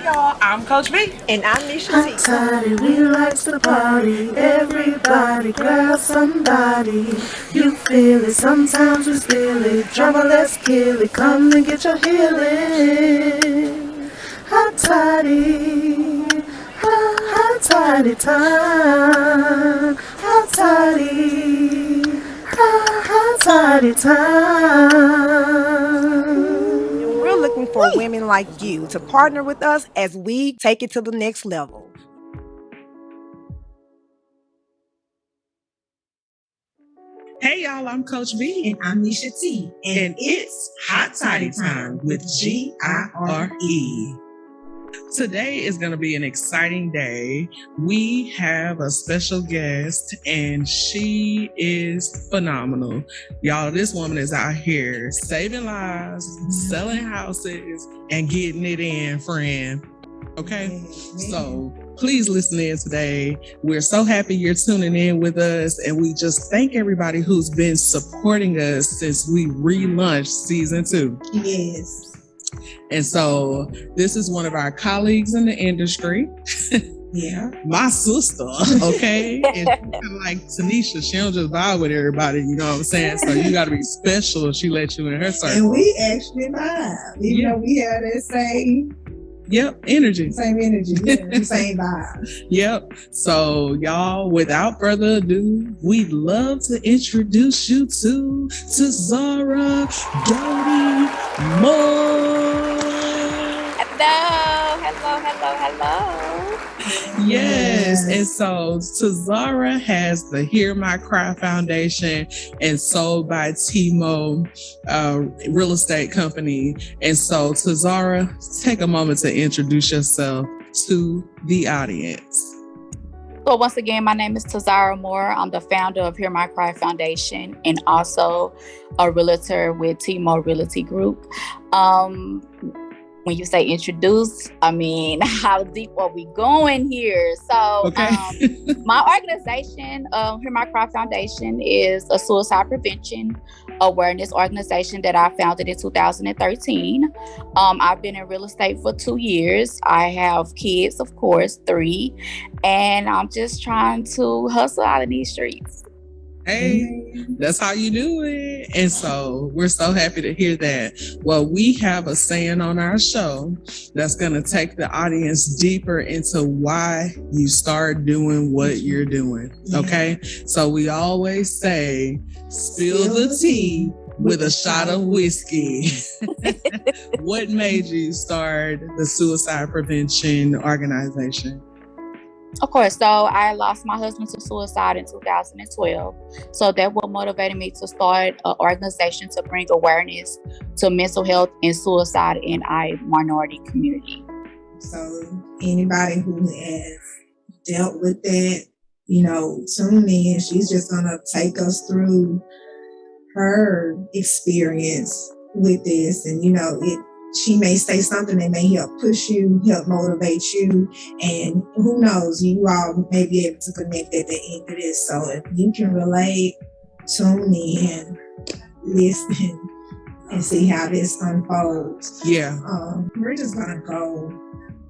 y'all. I'm Coach B. And I'm Nisha Hot T. toddy, we likes to party. Everybody grab somebody. You feel it, sometimes we steal it. Drama, let's kill it. Come and get your healing. Hot toddy, hot toddy time. Hot toddy, hot toddy time. We're looking for women like you to partner with us as we take it to the next level. Hey, y'all. I'm Coach B. And I'm Nisha T. And it's Hot Toddy Time with GIRE. Today is going to be an exciting day. We have a special guest, and she is phenomenal. Y'all, this woman is out here saving lives, selling houses, and getting it in, friend. Okay? So please listen in today. We're so happy you're tuning in with us, and we just thank everybody who's been supporting us since we relaunched season 2. Yes. And so this is one of our colleagues in the industry. Yeah. My sister, okay? And she's kind of like Tanisha, she don't just vibe with everybody, you know what I'm saying? So you got to be special if she lets you in her circle. And we actually vibe, even though we have that same energy. Same energy, yeah, same vibe. Yep. So y'all, without further ado, we'd love to introduce you to Tazora Dotie-Moore. Hello. Yes. And so Tazora has the Hear My Cry Foundation and Sold by T-Moore real estate company. And so Tazora, take a moment to introduce yourself to the audience. So once again, my name is Tazora Moore. I'm the founder of Hear My Cry Foundation and also a realtor with T-Moore Realty Group. When you say introduce, I mean, how deep are we going here? So my organization, Hear My Cry Foundation, is a suicide prevention awareness organization that I founded in 2013. I've been in real estate for 2 years. I have kids, of course, 3, and I'm just trying to hustle out of these streets. Hey, that's how you do it. And so we're so happy to hear that. Well, we have a saying on our show that's going to take the audience deeper into why you start doing what you're doing. Okay. So we always say, spill the tea with a shot of whiskey. What made you start the suicide prevention organization? Of course. So I lost my husband to suicide in 2012. So that what motivated me to start an organization to bring awareness to mental health and suicide in our minority community. So anybody who has dealt with that, tune in. She's just going to take us through her experience with this. And, she may say something that may help push you, help motivate you, and who knows, you all may be able to connect at the end of this. So if you can relate, tune in, listen, and see how this unfolds. Yeah. We're just gonna go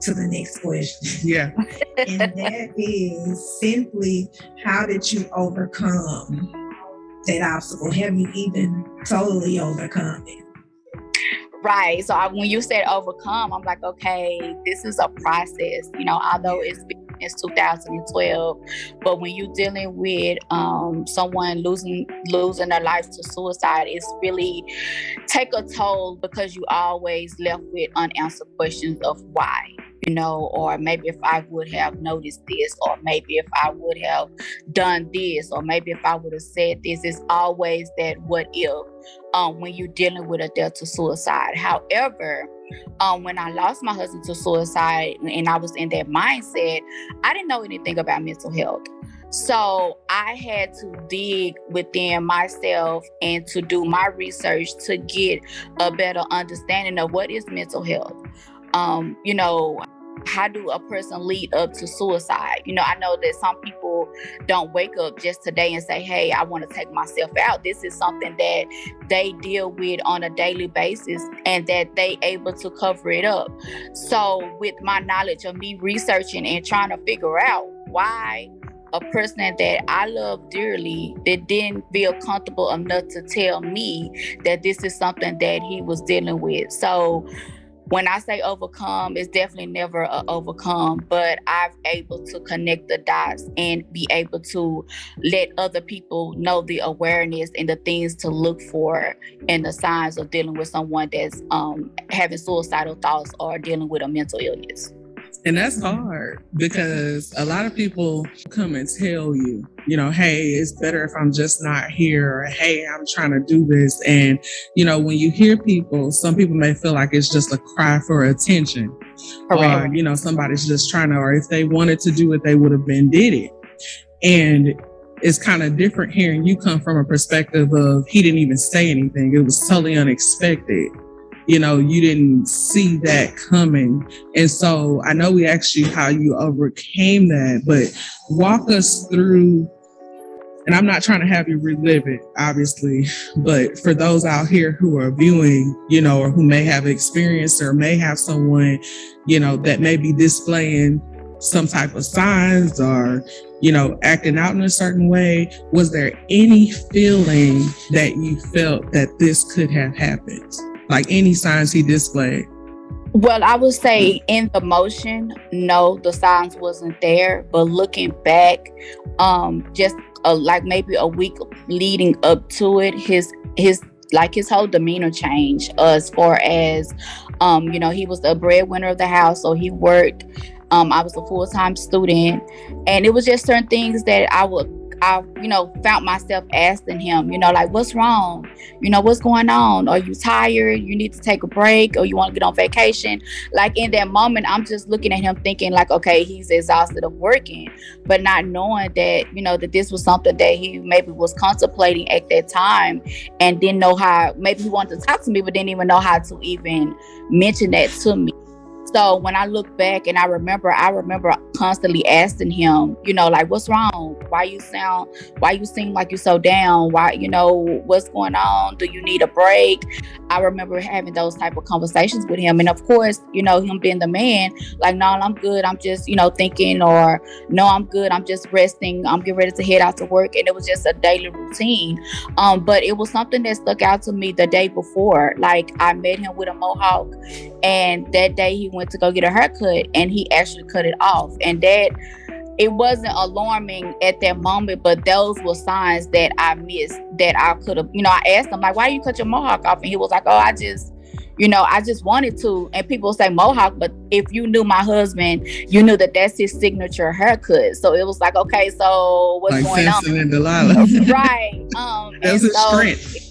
to the next question. Yeah. And that is simply, how did you overcome that obstacle? Have you even totally overcome it? Right. So when you said overcome, I'm like, okay, this is a process, although it's been since 2012, but when you're dealing with someone losing their life to suicide, it's really take a toll, because you always left with unanswered questions of why, or maybe if I would have noticed this, or maybe if I would have done this, or maybe if I would have said this. It's always that what if when you're dealing with a death to suicide. However, when I lost my husband to suicide and I was in that mindset, I didn't know anything about mental health. So I had to dig within myself and to do my research to get a better understanding of what is mental health. how do a person lead up to suicide? You know, I know that some people don't wake up just today and say, hey, I want to take myself out. This is something that they deal with on a daily basis and that they able to cover it up. So with my knowledge of me researching and trying to figure out why a person that I love dearly that didn't feel comfortable enough to tell me that this is something that he was dealing with. So when I say overcome, it's definitely never an overcome, but I've able to connect the dots and be able to let other people know the awareness and the things to look for and the signs of dealing with someone that's having suicidal thoughts or dealing with a mental illness. And that's hard because a lot of people come and tell you, you know, hey, it's better if I'm just not here, or hey, I'm trying to do this. And, you know, when you hear people, some people may feel like it's just a cry for attention. Correct. Or, you know, somebody's just trying to, or if they wanted to do it, they would have been did it. And it's kind of different hearing you come from a perspective of he didn't even say anything. It was totally unexpected. You know, you didn't see that coming. And so I know we asked you how you overcame that, but walk us through, and I'm not trying to have you relive it, obviously, but for those out here who are viewing, you know, or who may have experienced or may have someone, you know, that may be displaying some type of signs or, you know, acting out in a certain way, was there any feeling that you felt that this could have happened? Like any signs he displayed? Well, I would say in the motion, no, the signs wasn't there. But looking back, just like maybe a week leading up to it, his whole demeanor changed as far as, you know, he was the breadwinner of the house, so he worked. I was a full-time student, and it was just certain things that I you know, found myself asking him, you know, like, what's wrong? You know, what's going on? Are you tired? You need to take a break, or you want to get on vacation? Like in that moment, I'm just looking at him thinking like, okay, he's exhausted of working, but not knowing that, you know, that this was something that he maybe was contemplating at that time and didn't know how, maybe he wanted to talk to me, but didn't even know how to even mention that to me. So when I look back and I remember constantly asking him, you know, like, what's wrong? Why you seem like you're so down? Why, you know, what's going on? Do you need a break? I remember having those type of conversations with him. And of course, you know, him being the man, like, no, I'm good. I'm just, you know, thinking, or no, I'm good. I'm just resting. I'm getting ready to head out to work. And it was just a daily routine. But it was something that stuck out to me the day before. Like, I met him with a mohawk, and that day he went to go get a haircut, and he actually cut it off. And that, it wasn't alarming at that moment, but those were signs that I missed that I could have, you know, I asked him, like, why do you cut your mohawk off? And he was like, oh, I just wanted to. And people say mohawk, but if you knew my husband, you knew that that's his signature haircut. So it was like, okay, so what's like going Samson on? And Delilah. Right. That's his strength.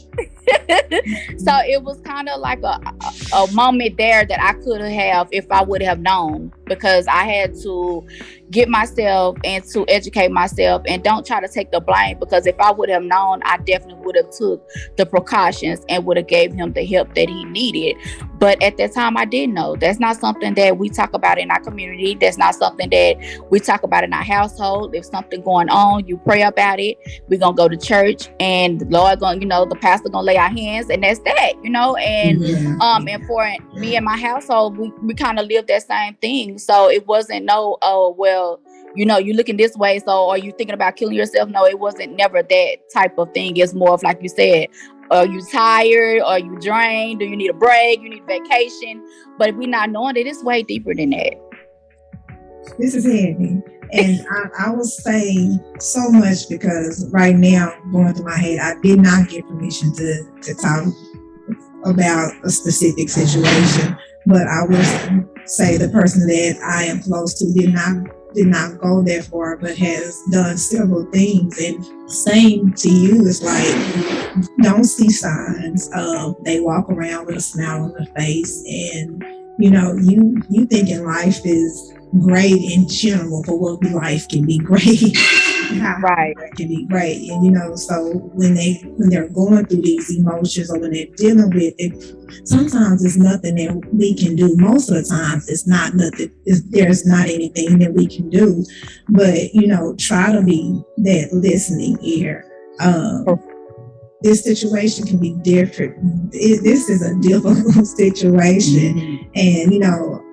So it was kind of like a moment there that I could have if I would have known, because I had to get myself and to educate myself, and don't try to take the blame, because if I would have known, I definitely would have took the precautions and would have gave him the help that he needed. But at that time, I didn't know. That's not something that we talk about in our community. That's not something that we talk about in our household. If something going on, you pray about it. We're going to go to church, and the Lord going, you know, the pastor going to lay our hands, and that's that, you know. And and for me and my household, we kind of lived that same thing. So it wasn't no, oh, well, you know, you looking this way, so are you thinking about killing yourself? No, it wasn't never that type of thing. It's more of, like you said, are you tired? Are you drained? Do you need a break? You need vacation? But we're not knowing that it's way deeper than that. This is heavy. And I will say so much, because right now, going through my head, I did not get permission to talk about a specific situation. But I will say the person that I am close to did not go that far, but has done several things. And same to you, it's like, don't see signs. They walk around with a smile on their face, and you know, you thinking life is great in general, for what life can be great. how Right. it can be great. And so when they're going through these emotions or when they're dealing with it, sometimes it's nothing that we can do. Most of the times it's not nothing. There's not anything that we can do. But try to be that listening ear. This situation can be different. This is a difficult situation. And,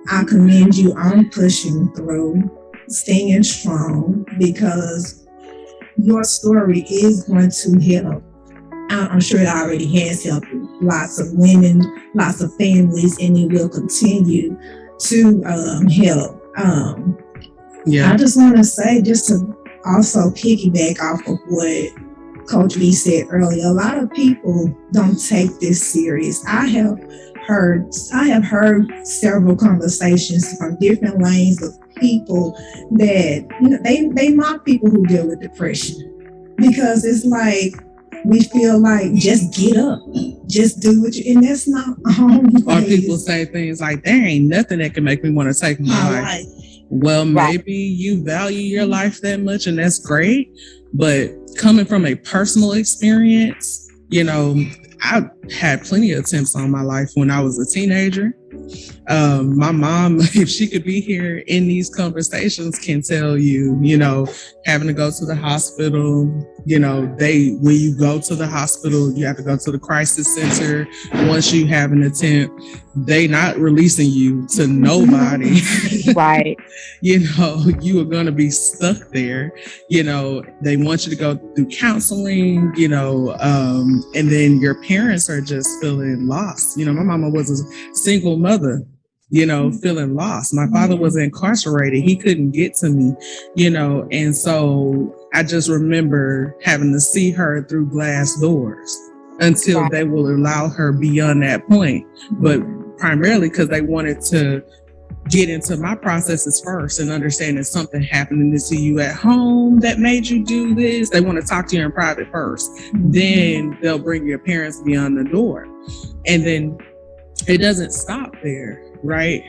I commend you on pushing through, staying strong, because your story is going to help. I'm sure it already has helped lots of women, lots of families, and it will continue to help. I just want to say, just to also piggyback off of what Coach B said earlier, a lot of people don't take this serious. I have heard several conversations from different lanes of people that they mock people who deal with depression, because it's like we feel like just get up, just do what you, and that's not always. Or people say things like, there ain't nothing that can make me want to take my life. Well, maybe you value your life that much, and that's great. But coming from a personal experience, I had plenty of attempts on my life when I was a teenager. My mom, if she could be here in these conversations, can tell you, having to go to the hospital, when you go to the hospital, you have to go to the crisis center. Once you have an attempt, they not releasing you to nobody. Right. You are going to be stuck there. They want you to go through counseling, and then your parents are just feeling lost. My mama was a single mother, feeling lost. My father was incarcerated. He couldn't get to me, and so I just remember having to see her through glass doors until they will allow her beyond that point. But primarily because they wanted to get into my processes first and understand that something happening to you at home that made you do this. They want to talk to you in private first. Then they'll bring your parents beyond the door. And then it doesn't stop there, right?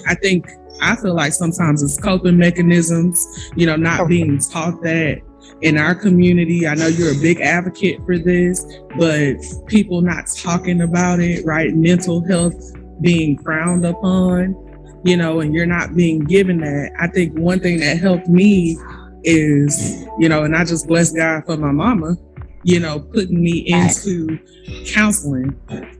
I feel like sometimes it's coping mechanisms, not being taught that in our community. I know you're a big advocate for this, but people not talking about it, right? Mental health being frowned upon, and you're not being given that. I think one thing that helped me is, and I just bless God for my mama, putting me into counseling,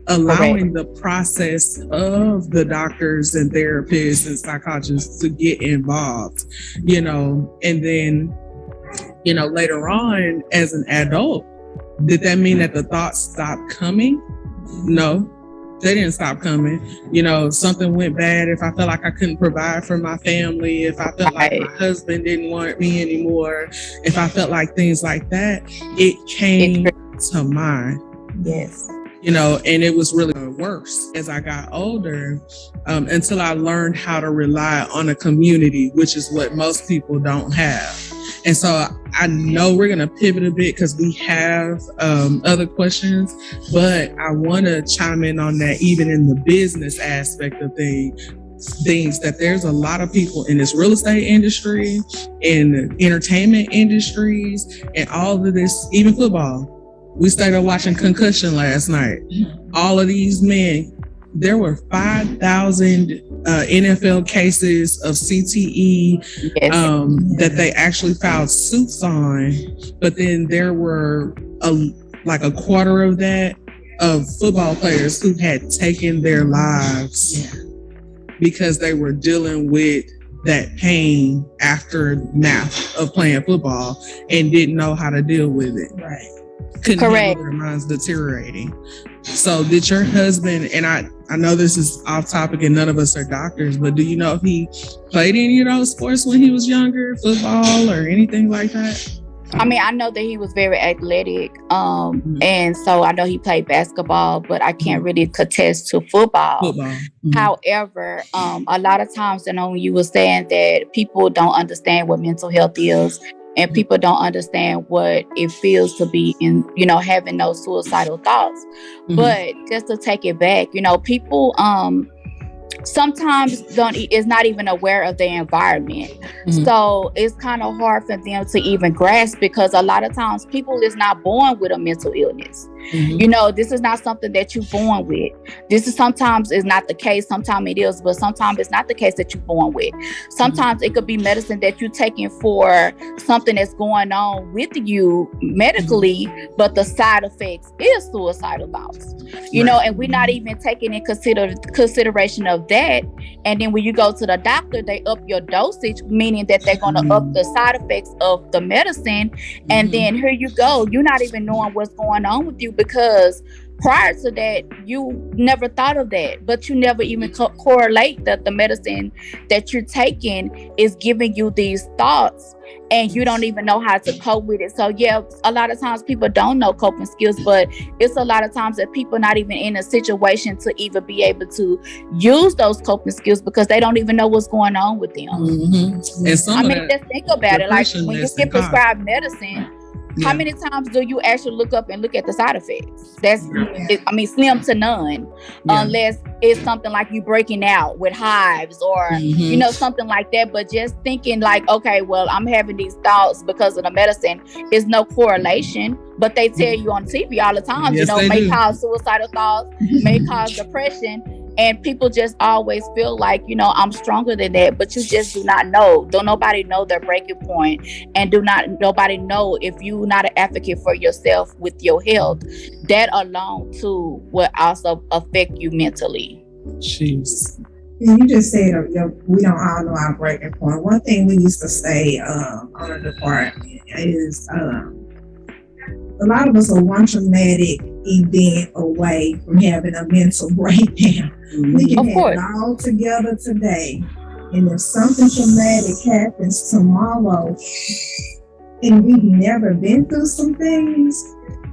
allowing the process of the doctors and therapists and psychologists to get involved, and then, later on as an adult, did that mean that the thoughts stopped coming? No. They didn't stop coming. Something went bad. If I felt like I couldn't provide for my family, if I felt like my husband didn't want me anymore, if I felt like things like that, it came to mind. Yes. And it was really worse as I got older, until I learned how to rely on a community, which is what most people don't have. And so I know we're going to pivot a bit because we have other questions, but I want to chime in on that, even in the business aspect of things that there's a lot of people in this real estate industry, in entertainment industries, and all of this, even football. We started watching Concussion last night. All of these men, there were 5,000 NFL cases of CTE that they actually filed suits on. But then there were a quarter of that of football players who had taken their lives because they were dealing with that pain aftermath of playing football and didn't know how to deal with it. Right. Couldn't handle their minds deteriorating. So did your husband, and I know this is off topic and none of us are doctors, but do you know if he played any of those sports when he was younger, football or anything like that? I mean, I know that he was very athletic, and so I know he played basketball, but I can't really contest to football. However, a lot of times, when you were saying that people don't understand what mental health is, and people don't understand what it feels to be in, having those suicidal thoughts. But just to take it back, people, sometimes is not even aware of their environment. So it's kind of hard for them to even grasp, because a lot of times people is not born with a mental illness. You know, this is not something that you're born with. This is sometimes is not the case. Sometimes it is, but sometimes it's not the case that you're born with. Sometimes it could be medicine that you're taking for something that's going on with you medically, but the side effects is suicidal thoughts. You know, and we're not even taking in consideration of that. And then when you go to the doctor, they up your dosage, meaning that they're going to up the side effects of the medicine. And then here you go, you're not even knowing what's going on with you, because prior to that, you never thought of that, but you never even correlate that the medicine that you're taking is giving you these thoughts, and you don't even know how to cope with it. So yeah, a lot of times people don't know coping skills, but it's a lot of times that people not even in a situation to even be able to use those coping skills, because they don't even know what's going on with them. And some just think about it. Like when you get prescribed medicine, how many times do you actually look up and look at the side effects? That's, slim to none, unless it's something like you breaking out with hives or, you know, something like that. But just thinking like, okay, well, I'm having these thoughts because of the medicine, is no correlation. But they tell you on TV all the time, you know, may cause suicidal thoughts, may cause depression. And people just always feel like, you know, I'm stronger than that, but you just do not know. Don't nobody know their breaking point, and nobody know if you're not an advocate for yourself with your health. That alone too will also affect you mentally. Jeez. You just said we don't all know our breaking point. One thing we used to say on the department is a lot of us are one traumatic event away from having a mental breakdown. We can have it all together today, and if something traumatic happens tomorrow and we've never been through some things,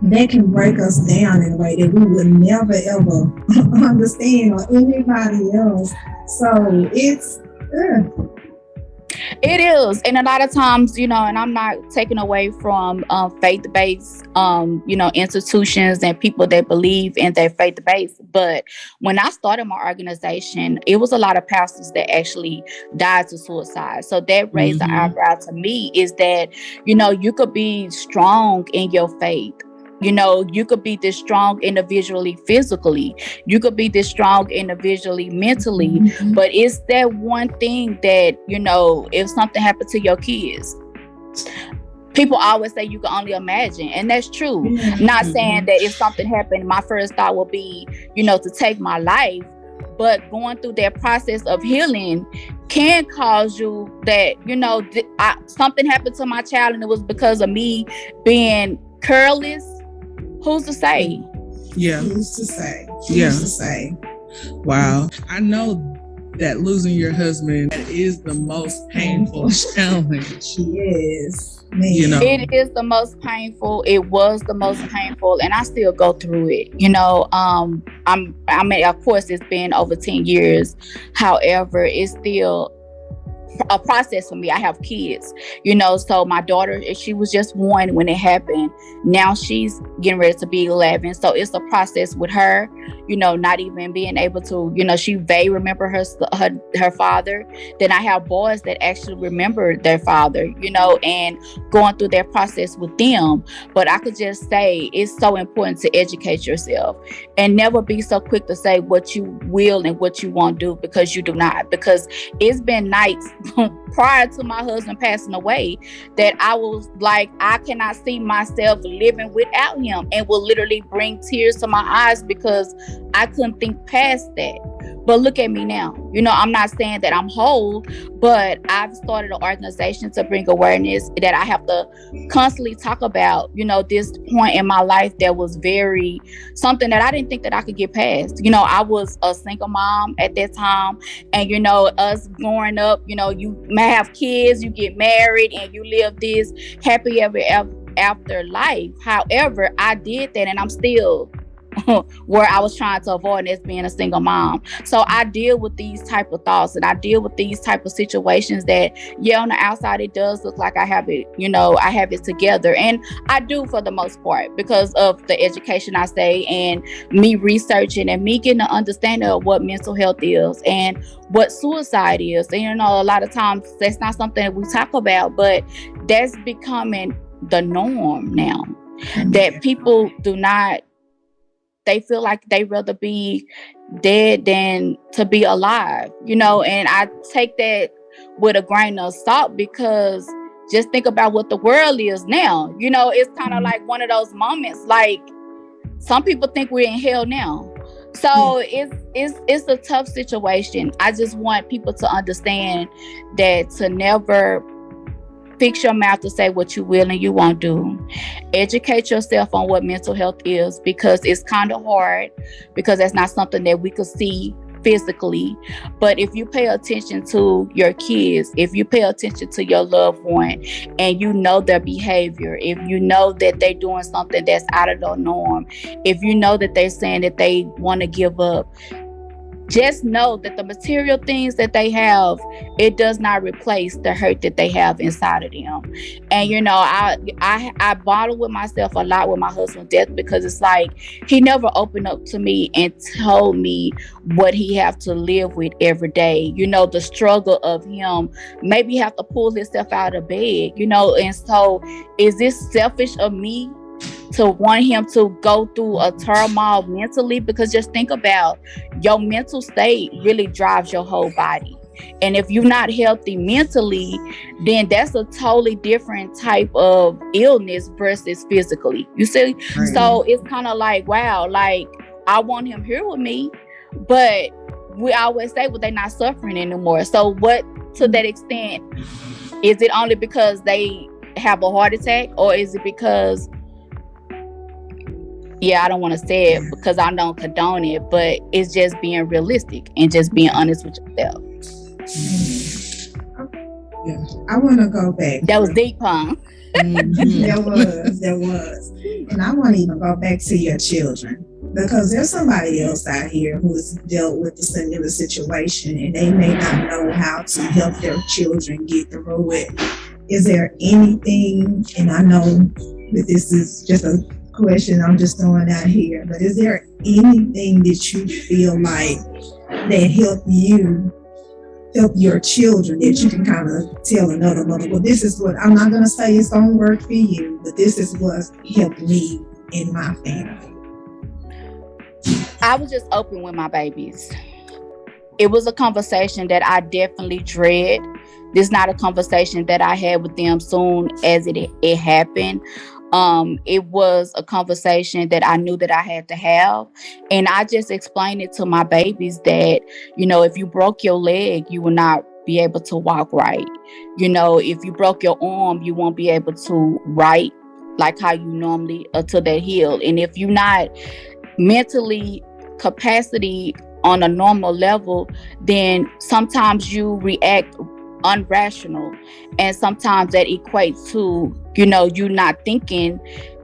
that can break us down in a way that we would never ever understand, or anybody else. So it's it is. And a lot of times, you know, and I'm not taking away from faith-based, you know, institutions and people that believe in their faith-based. But when I started my organization, it was a lot of pastors that actually died to suicide. So that raised the eyebrow to me, is that, you know, you could be strong in your faith. You know, you could be this strong individually, physically. You could be this strong individually, mentally. But it's that one thing that, you know, if something happened to your kids, people always say you can only imagine. And that's true. Not saying that if something happened, my first thought would be, you know, to take my life. But going through that process of healing can cause you that, you know, something happened to my child and it was because of me being careless. Who's to say? Yeah. Who's to say? Who's to say? Wow. I know that losing your husband is the most painful challenge. Yes. You know, it is the most painful. It was the most painful, and I still go through it. You know, I mean, of course, it's been over 10 years. However, it's still a process for me. I have kids, you know, so my daughter, she was just 1 when it happened. Now she's getting ready to be 11. So it's a process with her, you know, not even being able to, you know, she may remember her father. Then I have boys that actually remember their father, you know, and going through that process with them. But I could just say it's so important to educate yourself and never be so quick to say what you will and what you won't do, because you do not. Because it's been nights prior to my husband passing away that I was like, I cannot see myself living without him, and will literally bring tears to my eyes because I couldn't think past that. But look at me now. You know, I'm not saying that I'm whole, but I've started an organization to bring awareness that I have to constantly talk about, you know, this point in my life that was very something that I didn't think that I could get past. You know, I was a single mom at that time, and, you know, us growing up, you know, you may have kids, you get married, and you live this happy ever after life. However, I did that, and I'm still where I was trying to avoid as being a single mom. So I deal with these type of thoughts, and I deal with these type of situations that, yeah, on the outside it does look like I have it, I have it together, and I do for the most part because of the education I say, and me researching and me getting an understanding of what mental health is and what suicide is. And a lot of times that's not something that we talk about, but that's becoming the norm now. That people do not, they feel like they rather be dead than to be alive, and I take that with a grain of salt, because just think about what the world is now. It's kind of like one of those moments, like some people think we're in hell now. So it's a tough situation. I just want people to understand that to never fix your mouth to say what you will and you won't do. Educate yourself on what mental health is, because it's kind of hard, because that's not something that we could see physically. But if you pay attention to your kids, if you pay attention to your loved one, and you know their behavior, if you know that they're doing something that's out of the norm, if you know that they're saying that they want to give up, just know that the material things that they have, it does not replace the hurt that they have inside of them. And I bottle with myself a lot with my husband's death, because it's like he never opened up to me and told me what he have to live with every day. The struggle of him maybe have to pull himself out of bed. And so is this selfish of me to want him to go through a turmoil mentally? Because just think about, your mental state really drives your whole body. And if you're not healthy mentally, then that's a totally different type of illness versus physically. You see? Right. So it's kind of like, wow, like I want him here with me, but we always say, well, they're not suffering anymore. So what, to that extent, is it only because they have a heart attack, or is it because, I don't want to say it because I don't condone it, but it's just being realistic and just being honest with yourself. Yeah, I want to go back. That was deep, huh? There was. And I want to even go back to your children, because there's somebody else out here who has dealt with a similar situation, and they may not know how to help their children get through it. Is there anything, and I know that this is just a question I'm just throwing out here, but is there anything that you feel like that help your children, that you can kind of tell another mother, well, this is what, I'm not going to say it's going to work for you, but this is what helped me in my family? I was just open with my babies. It was a conversation that I definitely dread. This is not a conversation that I had with them soon as it happened. It was a conversation that I knew that I had to have. And I just explained it to my babies that, if you broke your leg, you will not be able to walk right. If you broke your arm, you won't be able to write like how you normally until that heal. And if you're not mentally capacity on a normal level, then sometimes you react unrational, and sometimes that equates to you not thinking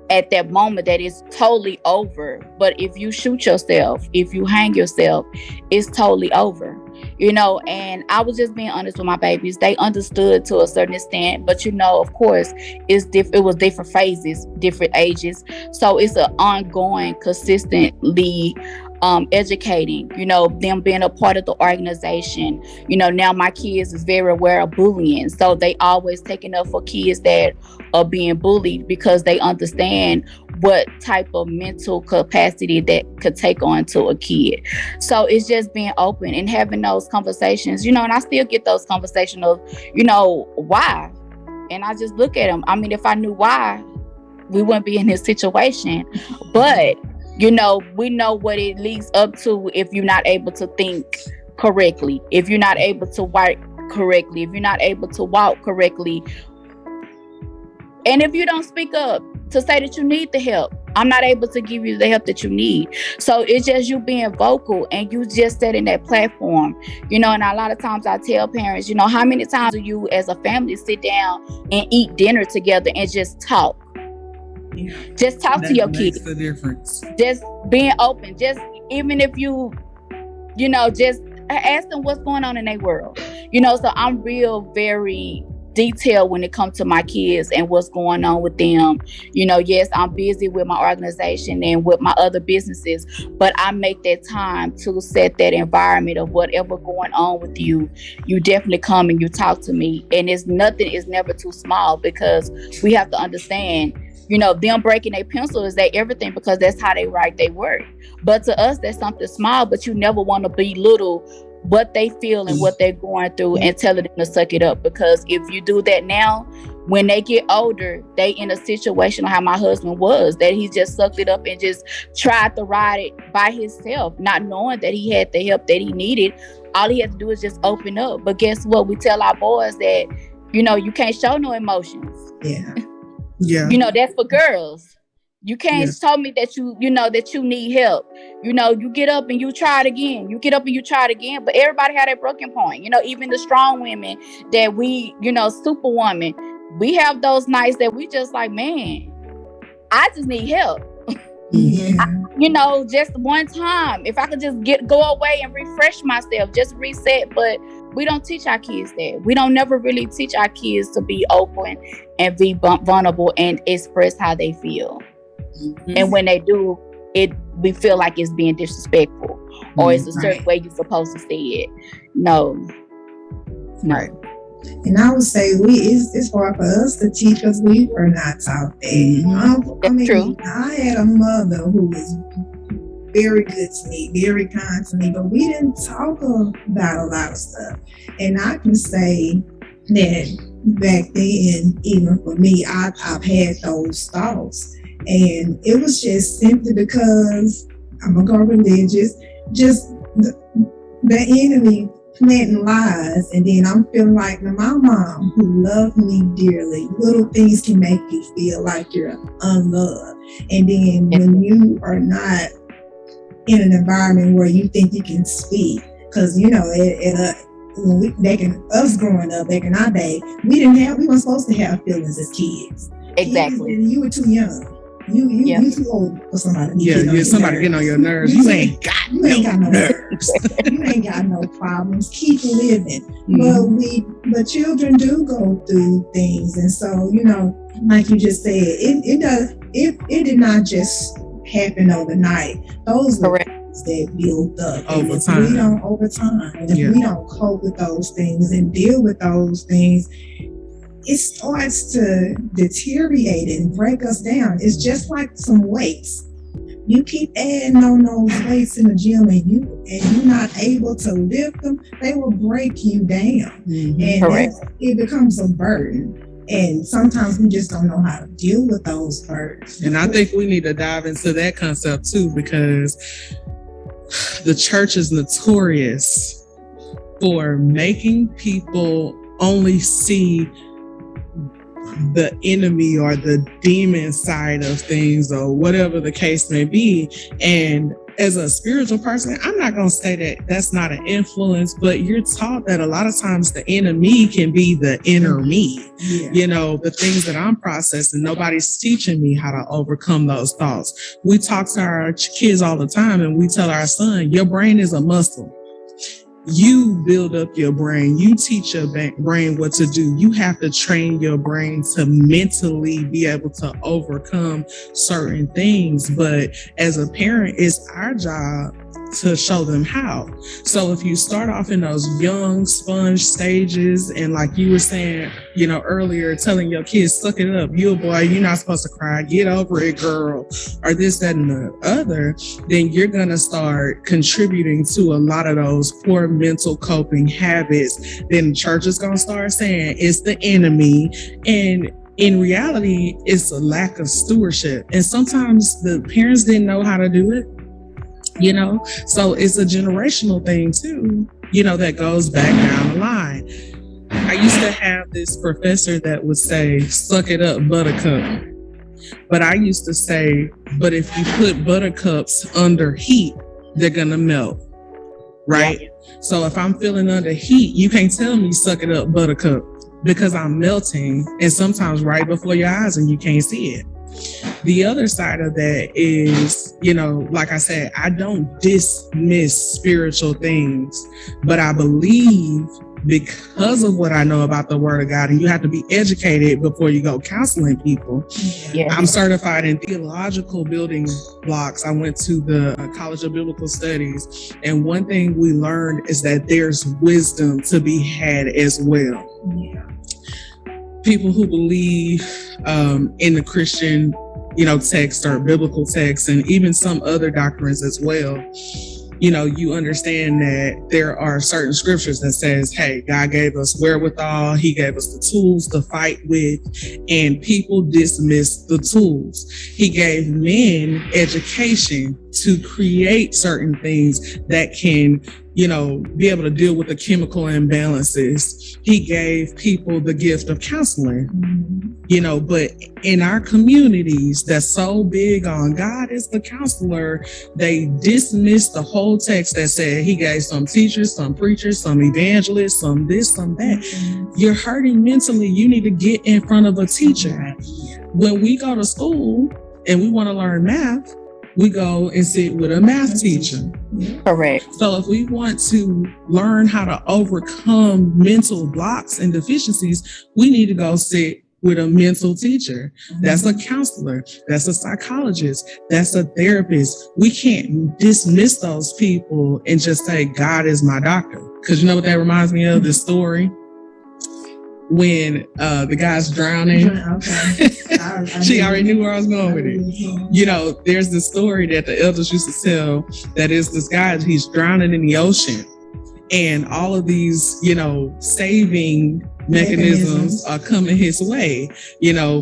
at that moment that it's totally over. But if you shoot yourself, if you hang yourself, it's totally over. And I was just being honest with my babies. They understood to a certain extent, but of course it was different phases, different ages, so it's an ongoing, consistently educating, them being a part of the organization. Now my kids is very aware of bullying, so they always taking up for kids that are being bullied, because they understand what type of mental capacity that could take on to a kid. So it's just being open and having those conversations, and I still get those conversations of, why? And I just look at them. I mean, if I knew why, we wouldn't be in this situation. But we know what it leads up to if you're not able to think correctly, if you're not able to write correctly, if you're not able to walk correctly, and if you don't speak up to say that you need the help. I'm not able to give you the help that you need. So it's just you being vocal and you just setting that platform, and a lot of times I tell parents, how many times do you as a family sit down and eat dinner together and just talk? Just talk to your kids. Makes the difference. Just being open. Just even if you just ask them what's going on in their world. So I'm very detailed when it comes to my kids and what's going on with them. Yes, I'm busy with my organization and with my other businesses, but I make that time to set that environment of whatever going on with you. You definitely come and you talk to me, and it's never too small, because we have to understand, them breaking their pencil is their everything, because that's how they write their work. But to us, that's something small, but you never want to belittle what they feel and what they're going through and telling them to suck it up. Because if you do that now, when they get older, they in a situation how my husband was, that he just sucked it up and just tried to ride it by himself, not knowing that he had the help that he needed. All he had to do is just open up. But guess what? We tell our boys that, you can't show no emotions. Yeah. That's for girls. You can't tell me that that you need help. You get up and you try it again. But everybody had a broken point. Even the strong women that we, superwoman, we have those nights that we just like, man, I just need help. Just one time, if I could just go away and refresh myself, just reset. But we don't teach our kids that. We don't never really teach our kids to be open and be vulnerable and express how they feel. And when they do, we feel like it's being disrespectful, or it's a certain way you're supposed to say it. No. Right. And I would say it's hard for us to teach, because we were not taught that. True. I had a mother who was very good to me, very kind to me, but we didn't talk about a lot of stuff. And I can say that back then, even for me, I've had those thoughts. And it was just simply because I'm going to go religious, just the enemy planting lies. And then I'm feeling like my mom, who loved me dearly, little things can make you feel like you're unloved. And then when you are not in an environment where you think you can speak, because, us growing up back in our day, we weren't supposed to have feelings as kids. Exactly. And you were too young. You too old for somebody. Somebody getting on your nerves. You ain't got no nerves. You ain't got no problems. Keep living. But children do go through things, and so like you just said, it did not just happen overnight. Those were things that build up over time. And if we don't cope with those things and deal with those things, it starts to deteriorate and break us down. It's just like some weights. You keep adding on those weights in the gym, and you're not able to lift them, they will break you down. And it becomes a burden. And sometimes we just don't know how to deal with those burdens. And I think we need to dive into that concept too, because the church is notorious for making people only see the enemy or the demon side of things, or whatever the case may be. And as a spiritual person, I'm not going to say that that's not an influence, but you're taught that a lot of times the enemy can be the inner me. The things that I'm processing, nobody's teaching me how to overcome those thoughts. We talk to our kids all the time, and we tell our son, your brain is a muscle. You build up your brain. You teach your brain what to do. You have to train your brain to mentally be able to overcome certain things. But as a parent, it's our job to show them how. So if you start off in those young sponge stages, and like you were saying, earlier, telling your kids, suck it up, you a boy, you're not supposed to cry, get over it, girl, or this, that, and the other, then you're going to start contributing to a lot of those poor mental coping habits. Then the church is going to start saying it's the enemy. And in reality, it's a lack of stewardship. And sometimes the parents didn't know how to do it. So it's a generational thing too, that goes back down the line. I used to have this professor that would say, suck it up, buttercup. But I used to say, but if you put buttercups under heat, they're going to melt. Right? Yeah. So if I'm feeling under heat, you can't tell me suck it up, buttercup, because I'm melting, and sometimes right before your eyes and you can't see it. The other side of that is, like I said, I don't dismiss spiritual things, but I believe because of what I know about the Word of God, and you have to be educated before you go counseling people. Yeah. I'm certified in theological building blocks. I went to the College of Biblical Studies, and one thing we learned is that there's wisdom to be had as well. Yeah. People who believe in the Christian, text or biblical text, and even some other doctrines as well, you understand that there are certain scriptures that says, hey, God gave us wherewithal, he gave us the tools to fight with, and people dismiss the tools. He gave men education to create certain things that can, be able to deal with the chemical imbalances. He gave people the gift of counseling, but in our communities that's so big on God is the counselor, they dismiss the whole text that said he gave some teachers, some preachers, some evangelists, some this, some that. You're hurting mentally. You need to get in front of a teacher. When we go to school and we want to learn math, we go and sit with a math teacher. Correct. So if we want to learn how to overcome mental blocks and deficiencies, we need to go sit with a mental teacher. That's a counselor. That's a psychologist. That's a therapist. We can't dismiss those people and just say, God is my doctor. Because you know what that reminds me of? This story when the guy's drowning. She already knew where I was going with it. There's this story that the elders used to tell that is this guy, he's drowning in the ocean, and all of these, saving mechanisms are coming his way.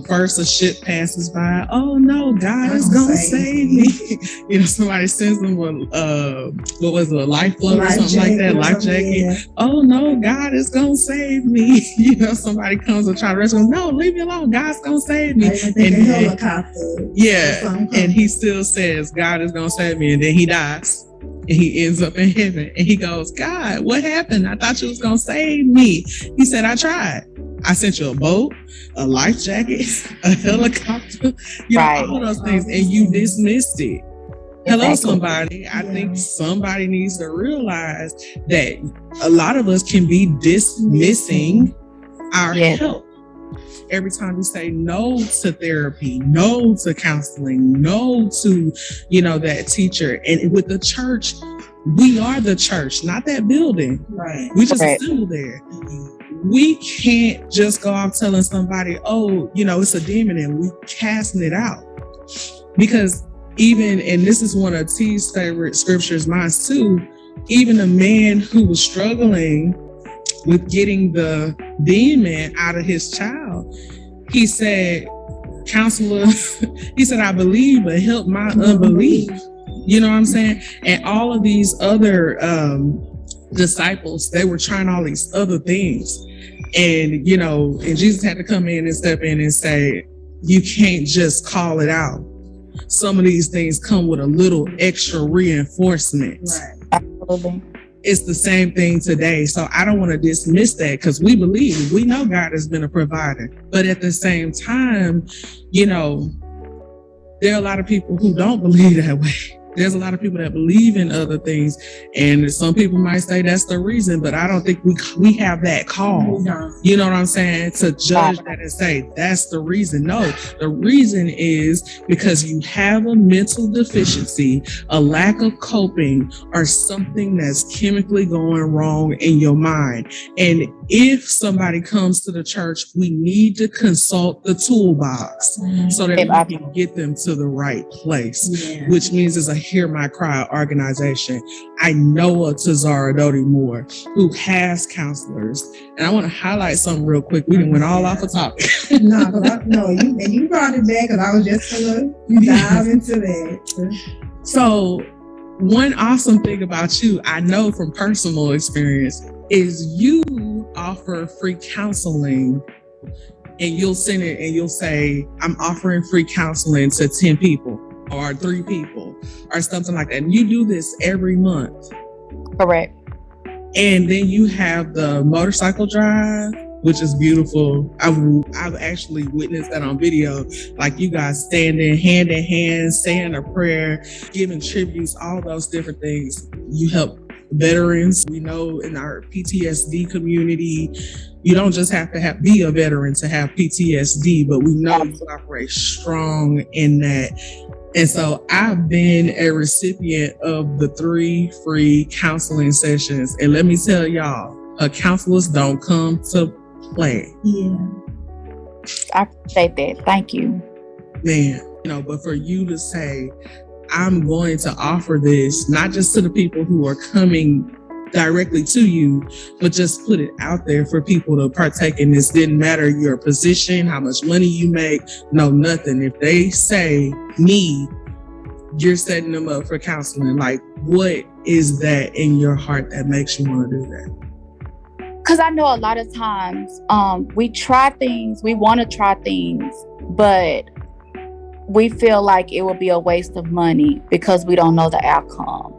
First a ship passes by. Oh no, God is gonna save me. Somebody sends them a life float or something like that, life jacket. Yeah. Oh no, God is gonna save me. Somebody comes and try to rescue him. No, leave me alone. God's gonna save me. And helicopter. Yeah, and he still says God is gonna save me, and then he dies. And he ends up in heaven, and he goes, God, what happened? I thought you was going to save me. He said, I tried. I sent you a boat, a life jacket, a helicopter, all of those things, and you dismissed it. Hello, somebody. I think somebody needs to realize that a lot of us can be dismissing our help. Every time we say no to therapy, no to counseling, no to, that teacher. And with the church, we are the church, not that building. Right. We just assemble there. We can't just go off telling somebody, oh, it's a demon, and we casting it out. Because even, and this is one of T's favorite scriptures, mine too, even a man who was struggling with getting the demon out of his child, he said, counselor, he said, I believe, but help my unbelief. You know what I'm saying? And all of these other disciples, they were trying all these other things. And, and Jesus had to come in and step in and say, you can't just call it out. Some of these things come with a little extra reinforcement. Right. Absolutely. It's the same thing today. So I don't want to dismiss that, because we know God has been a provider. But at the same time, there are a lot of people who don't believe that way. There's a lot of people that believe in other things, and some people might say that's the reason, but I don't think we have that call. No. You know what I'm saying? To judge that and say that's the reason. No, the reason is because you have a mental deficiency, a lack of coping, or something that's chemically going wrong in your mind. And if somebody comes to the church, we need to consult the toolbox so that we can get them to the right place, which means it's a Hear My Cry organization. I know a Tazora Dotie-Moore who has counselors, and I want to highlight something real quick. We went all off the topic. You brought it back, because I was just going to dive into that. So one awesome thing about you, I know from personal experience, is you offer free counseling, and you'll send it and you'll say, I'm offering free counseling to 10 people or 3 people or something like that. And you do this every month. Correct. And then you have the motorcycle drive which is beautiful. I've actually witnessed that on video, like you guys standing hand in hand, saying a prayer, giving tributes, all those different things. You help veterans. We know in our PTSD community, you don't just have to be a veteran to have PTSD, but we know you operate strong in that. And so I've been a recipient of the 3 free counseling sessions. And let me tell y'all, counselors don't come to play. Yeah. I appreciate that. Thank you. Man, but for you to say, I'm going to offer this, not just to the people who are coming directly to you, but just put it out there for people to partake in this. Didn't matter your position, how much money you make, no, nothing. If they say me, you're setting them up for counseling. Like, what is that in your heart that makes you want to do that? Because I know a lot of times we try things, we want to try things, but we feel like it will be a waste of money because we don't know the outcome.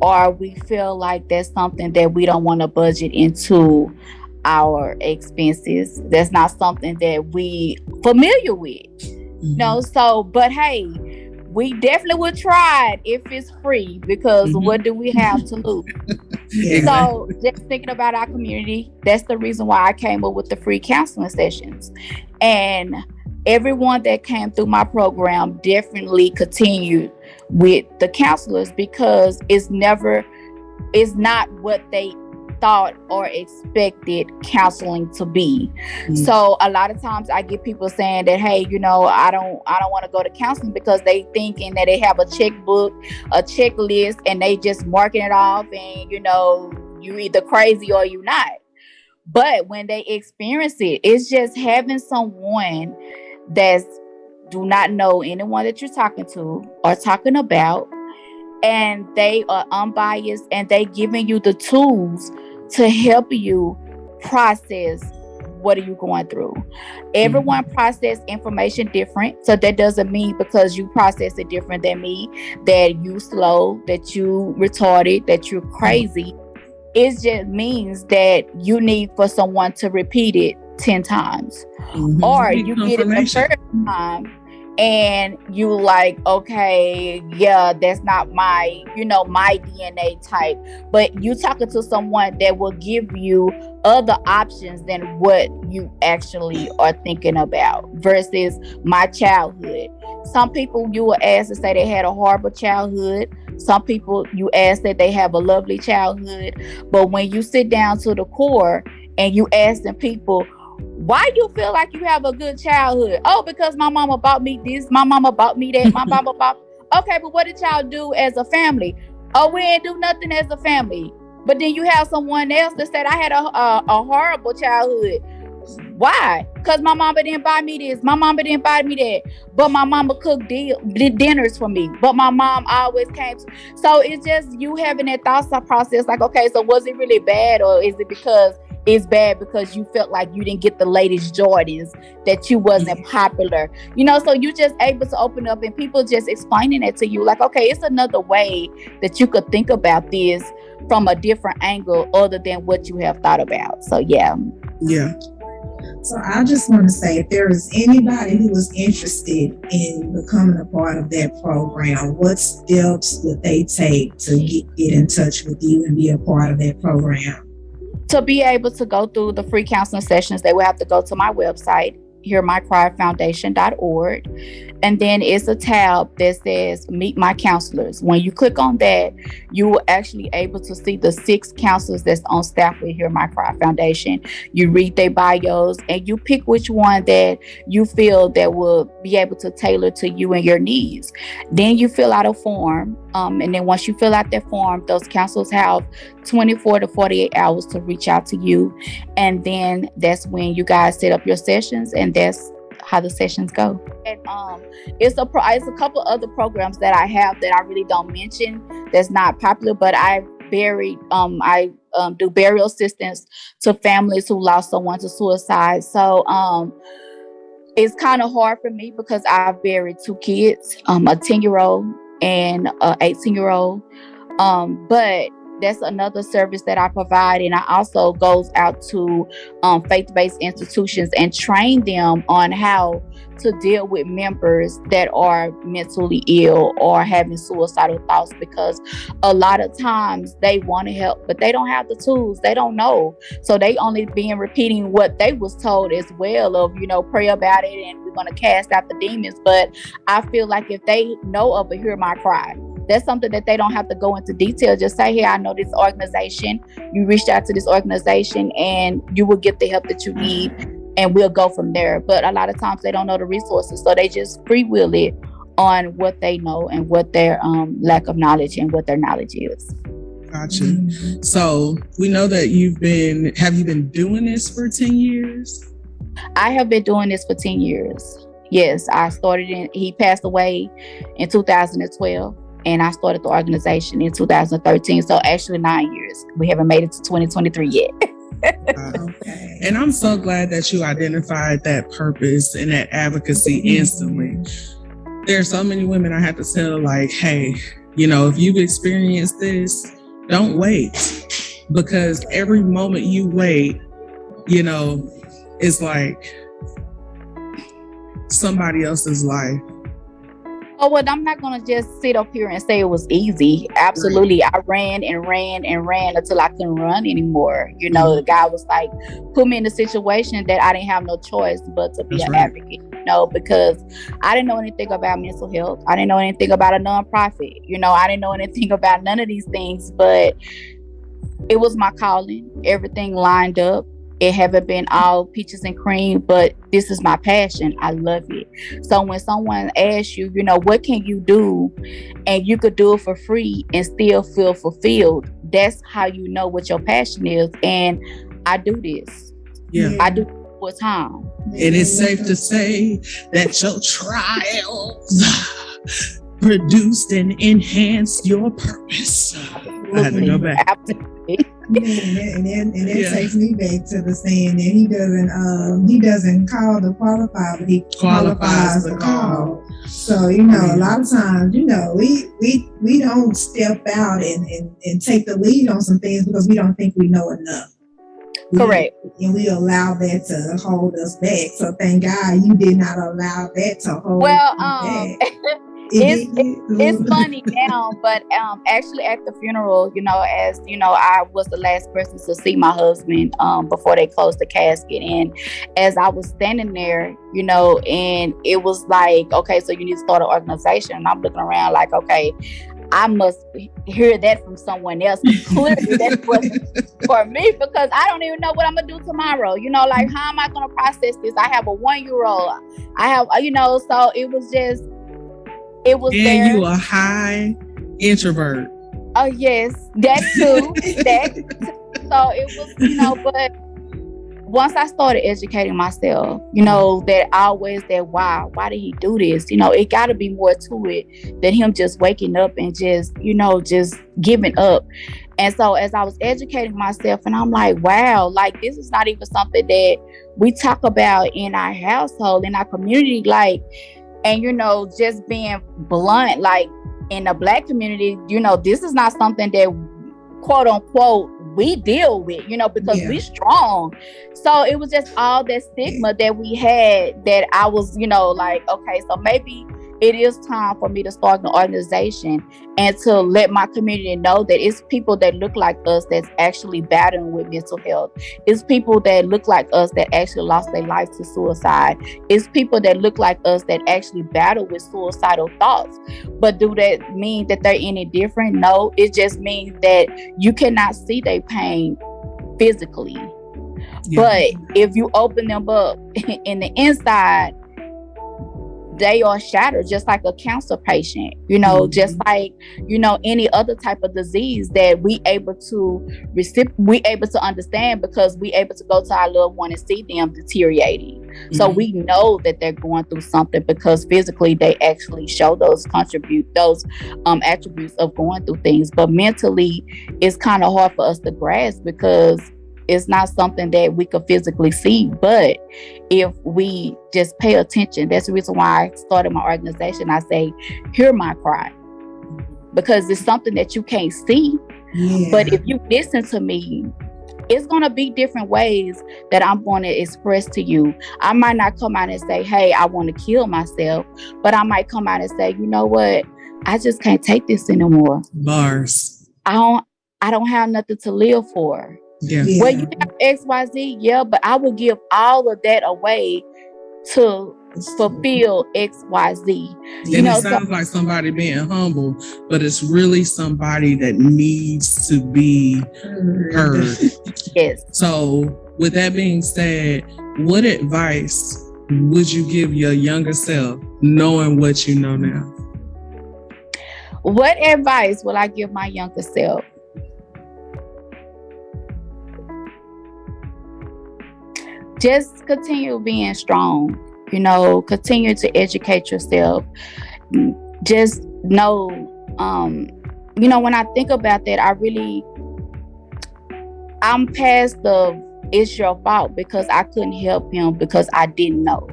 Or we feel like that's something that we don't want to budget into our expenses. That's not something that we familiar with. So, but hey, we definitely would try it if it's free, because what do we have to lose? So just thinking about our community, that's the reason why I came up with the free counseling sessions. And everyone that came through my program definitely continued with the counselors, because it's not what they thought or expected counseling to be. So a lot of times I get people saying that, hey, I don't want to go to counseling because they thinking that they have a checkbook, a checklist, and they just marking it off, and you either crazy or you not. But when they experience it, it's just having someone that do not know anyone that you're talking to or talking about, and they are unbiased, and they giving you the tools to help you process what are you going through. Everyone process information different, so that doesn't mean because you process it different than me that you slow, that you retarded, that you're crazy. It just means that you need for someone to repeat it 10 times. Or you get it the first time and you like, okay, yeah, that's not my, my DNA type. But you talking to someone that will give you other options than what you actually are thinking about versus my childhood. Some people you will ask to say they had a horrible childhood. Some people you ask that they have a lovely childhood. But when you sit down to the core and you ask them people, why you feel like you have a good childhood? Oh, because my mama bought me this, my mama bought me that, my mama bought. Okay, but what did y'all do as a family? Oh, we didn't do nothing as a family. But then you have someone else that said I had a horrible childhood. Why? Because my mama didn't buy me this, my mama didn't buy me that, but my mama cooked dinners for me, but my mom always came to. So it's just you having that thought process like, okay, so was it really bad, or is it because it's bad because you felt like you didn't get the latest Jordans, that you wasn't popular, so you just able to open up and people just explaining it to you like, okay, it's another way that you could think about this from a different angle other than what you have thought about. So yeah. So I just want to say, if there is anybody who is interested in becoming a part of that program, what steps would they take to get in touch with you and be a part of that program? To be able to go through the free counseling sessions, they will have to go to my website, hearmycryfoundation.org. And then it's a tab that says Meet My Counselors. When you click on that, you will actually able to see the 6 counselors that's on staff with Hear My Cry Foundation. You read their bios and you pick which one that you feel that will be able to tailor to you and your needs. Then you fill out a form. And then once you fill out that form, those counselors have 24 to 48 hours to reach out to you. And then that's when you guys set up your sessions, and that's how the sessions go. And it's a couple other programs that I have that I really don't mention that's not popular, but I do burial assistance to families who lost someone to suicide. So it's kind of hard for me because I've buried 2 kids, a 10-year-old and an 18-year-old. But that's another service that I provide. And I also goes out to faith-based institutions and train them on how to deal with members that are mentally ill or having suicidal thoughts, because a lot of times they want to help, but they don't have the tools. They don't know. So they only being repeating what they was told as well, of, pray about it and we're going to cast out the demons. But I feel like if they know of it, hear my cry. That's something that they don't have to go into detail. Just say, hey, I know this organization. You reached out to this organization and you will get the help that you need, and we'll go from there. But a lot of times they don't know the resources. So they just free will it on what they know and what their lack of knowledge and what their knowledge is. Gotcha. So we know that have you been doing this for 10 years? I have been doing this for 10 years. Yes, I started he passed away in 2012. And I started the organization in 2013. So actually 9 years. We haven't made it to 2023 yet. Okay. And I'm so glad that you identified that purpose and that advocacy instantly. There are so many women I have to tell, like, hey, if you've experienced this, don't wait. Because every moment you wait, is like somebody else's life. Oh, well, I'm not going to just sit up here and say it was easy. Absolutely. I ran and ran and ran until I couldn't run anymore. The guy was like, put me in a situation that I didn't have no choice but to be an advocate, because I didn't know anything about mental health. I didn't know anything about a nonprofit. I didn't know anything about none of these things, but it was my calling. Everything lined up. It haven't been all peaches and cream, but this is my passion. I love it. So when someone asks you, what can you do? And you could do it for free and still feel fulfilled. That's how you know what your passion is. And I do this. Yeah. I do it all the time. It is safe to say that your trials produced and enhanced your purpose. I had to go back. Absolutely. And that takes me back to the saying that he doesn't call the qualified, but he qualifies the call. So a lot of times we don't step out and take the lead on some things because we don't think we know enough. Correct. And we allow that to hold us back. So thank God you did not allow that to hold us back. It's funny now, but actually at the funeral, as I was the last person to see my husband before they closed the casket, and as I was standing there, and it was like, okay, so you need to start an organization, and I'm looking around like, okay, I must hear that from someone else. Clearly, that wasn't for me, because I don't even know what I'm gonna do tomorrow. Like, how am I gonna process this? I have a 1-year-old. I have, so it was just. It was and there. You a high introvert. Oh yes, that too. So it was, but once I started educating myself, that why did he do this? It got to be more to it than him just waking up and just giving up. And so as I was educating myself, and I'm like, wow, like this is not even something that we talk about in our household, in our community, like. And, just being blunt, like in the Black community, this is not something that, quote unquote, we deal with, because we strong. So it was just all that stigma that we had, that I was, like, okay, so maybe it is time for me to start an organization and to let my community know that it's people that look like us that's actually battling with mental health. It's people that look like us that actually lost their life to suicide. It's people that look like us that actually battle with suicidal thoughts. But do that mean that they're any different? No, it just means that you cannot see their pain physically. Yeah. But if you open them up in the inside, they are shattered, just like a cancer patient, just like, any other type of disease that we able to understand, because we able to go to our loved one and see them deteriorating. Mm-hmm. So we know that they're going through something, because physically they actually show those attributes of going through things. But mentally, it's kind of hard for us to grasp, because it's not something that we could physically see. But if we just pay attention, that's the reason why I started my organization. I say, hear my cry, because it's something that you can't see, Yeah. But if you listen to me, it's going to be different ways that I'm going to express to you. I might not come out and say, hey, I want to kill myself, but I might come out and say, you know what? I just can't take this anymore. Bars. I don't have nothing to live for. Yeah. Well, you have XYZ, yeah, but I will give all of that away to fulfill XYZ. And it sounds like somebody being humble, but it's really somebody that needs to be heard. Yes. So with that being said, what advice would you give your younger self knowing what you know now? What advice will I give my younger self? Just continue being strong, continue to educate yourself. Just know, when I think about that, I'm past the it's your fault because I couldn't help him because I didn't know.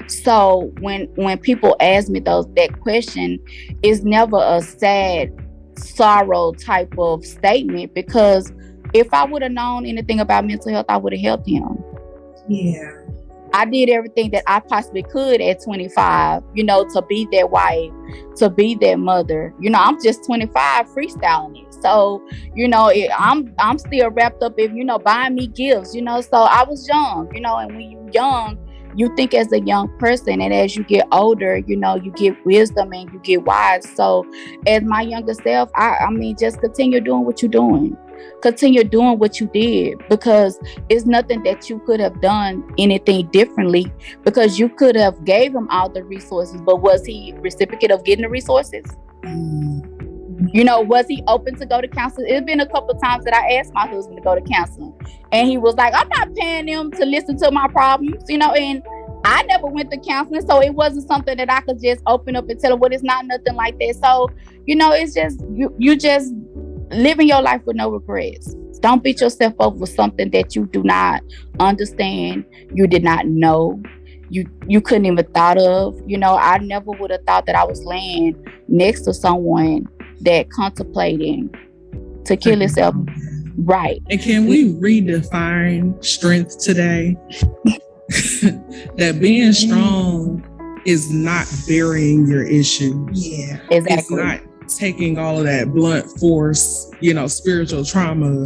So when people ask me that question, it's never a sad sorrow type of statement, because if I would have known anything about mental health, I would have helped him. Yeah. I did everything that I possibly could at 25, to be their wife, to be their mother. I'm just 25 freestyling it. So, I'm still wrapped up in, buying me gifts, so I was young, and when you're young, you think as a young person, and as you get older, you get wisdom and you get wise. So as my younger self, I mean, just continue doing what you're doing. Continue doing what you did, because it's nothing that you could have done anything differently, because you could have gave him all the resources, but was he recipient of getting the resources? Was he open to go to counseling? It's been a couple of times that I asked my husband to go to counseling, and he was like, I'm not paying them to listen to my problems, and I never went to counseling, so it wasn't something that I could just open up and tell him. Well, it's not nothing like that. So, it's just, you just living your life with no regrets. Don't beat yourself up with something that you do not understand, you did not know, you couldn't even thought of. I never would have thought that I was laying next to someone that contemplating to kill himself. Right. And can we redefine strength today? That being strong is not burying your issues. Yeah. Exactly. It's not taking all of that blunt force, spiritual trauma.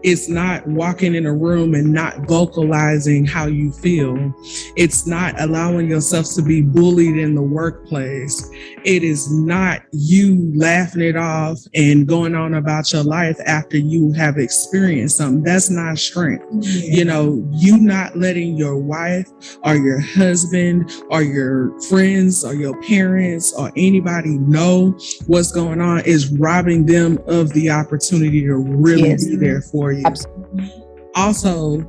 It's not walking in a room and not vocalizing how you feel. It's not allowing yourself to be bullied in the workplace. It is not you laughing it off and going on about your life after you have experienced something. That's not strength. Yeah. You not letting your wife or your husband or your friends or your parents or anybody know what's going on is robbing them of the opportunity to really be there for you. Absolutely. Also,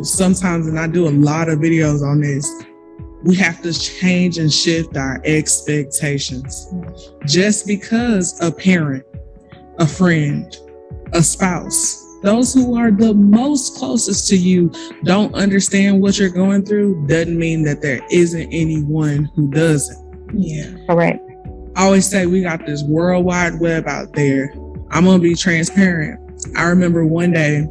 sometimes, and I do a lot of videos on this, we have to change and shift our expectations. Just because a parent, a friend, a spouse, those who are the most closest to you don't understand what you're going through, doesn't mean that there isn't anyone who doesn't. Yeah. Correct. I always say we got this world wide web out there. I'm going to be transparent. I remember one day,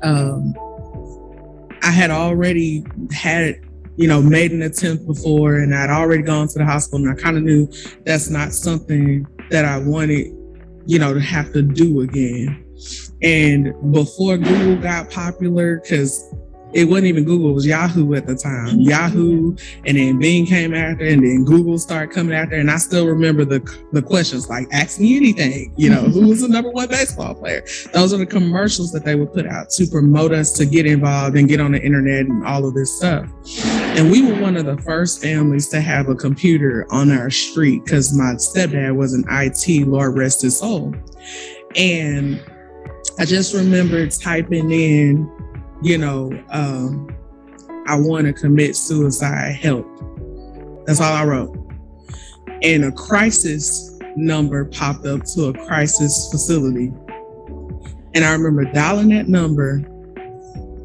I had already made an attempt before, and I'd already gone to the hospital, and I kind of knew that's not something that I wanted, to have to do again. And before Google got popular, because it wasn't even Google, it was Yahoo at the time. Yahoo, and then Bing came after, and then Google started coming after. And I still remember the questions like, ask me anything, who was the number one baseball player? Those are the commercials that they would put out to promote us to get involved and get on the internet and all of this stuff. And we were one of the first families to have a computer on our street, because my stepdad was an IT, Lord rest his soul. And I just remember typing in, I want to commit suicide, help. That's all I wrote. And a crisis number popped up to a crisis facility. And I remember dialing that number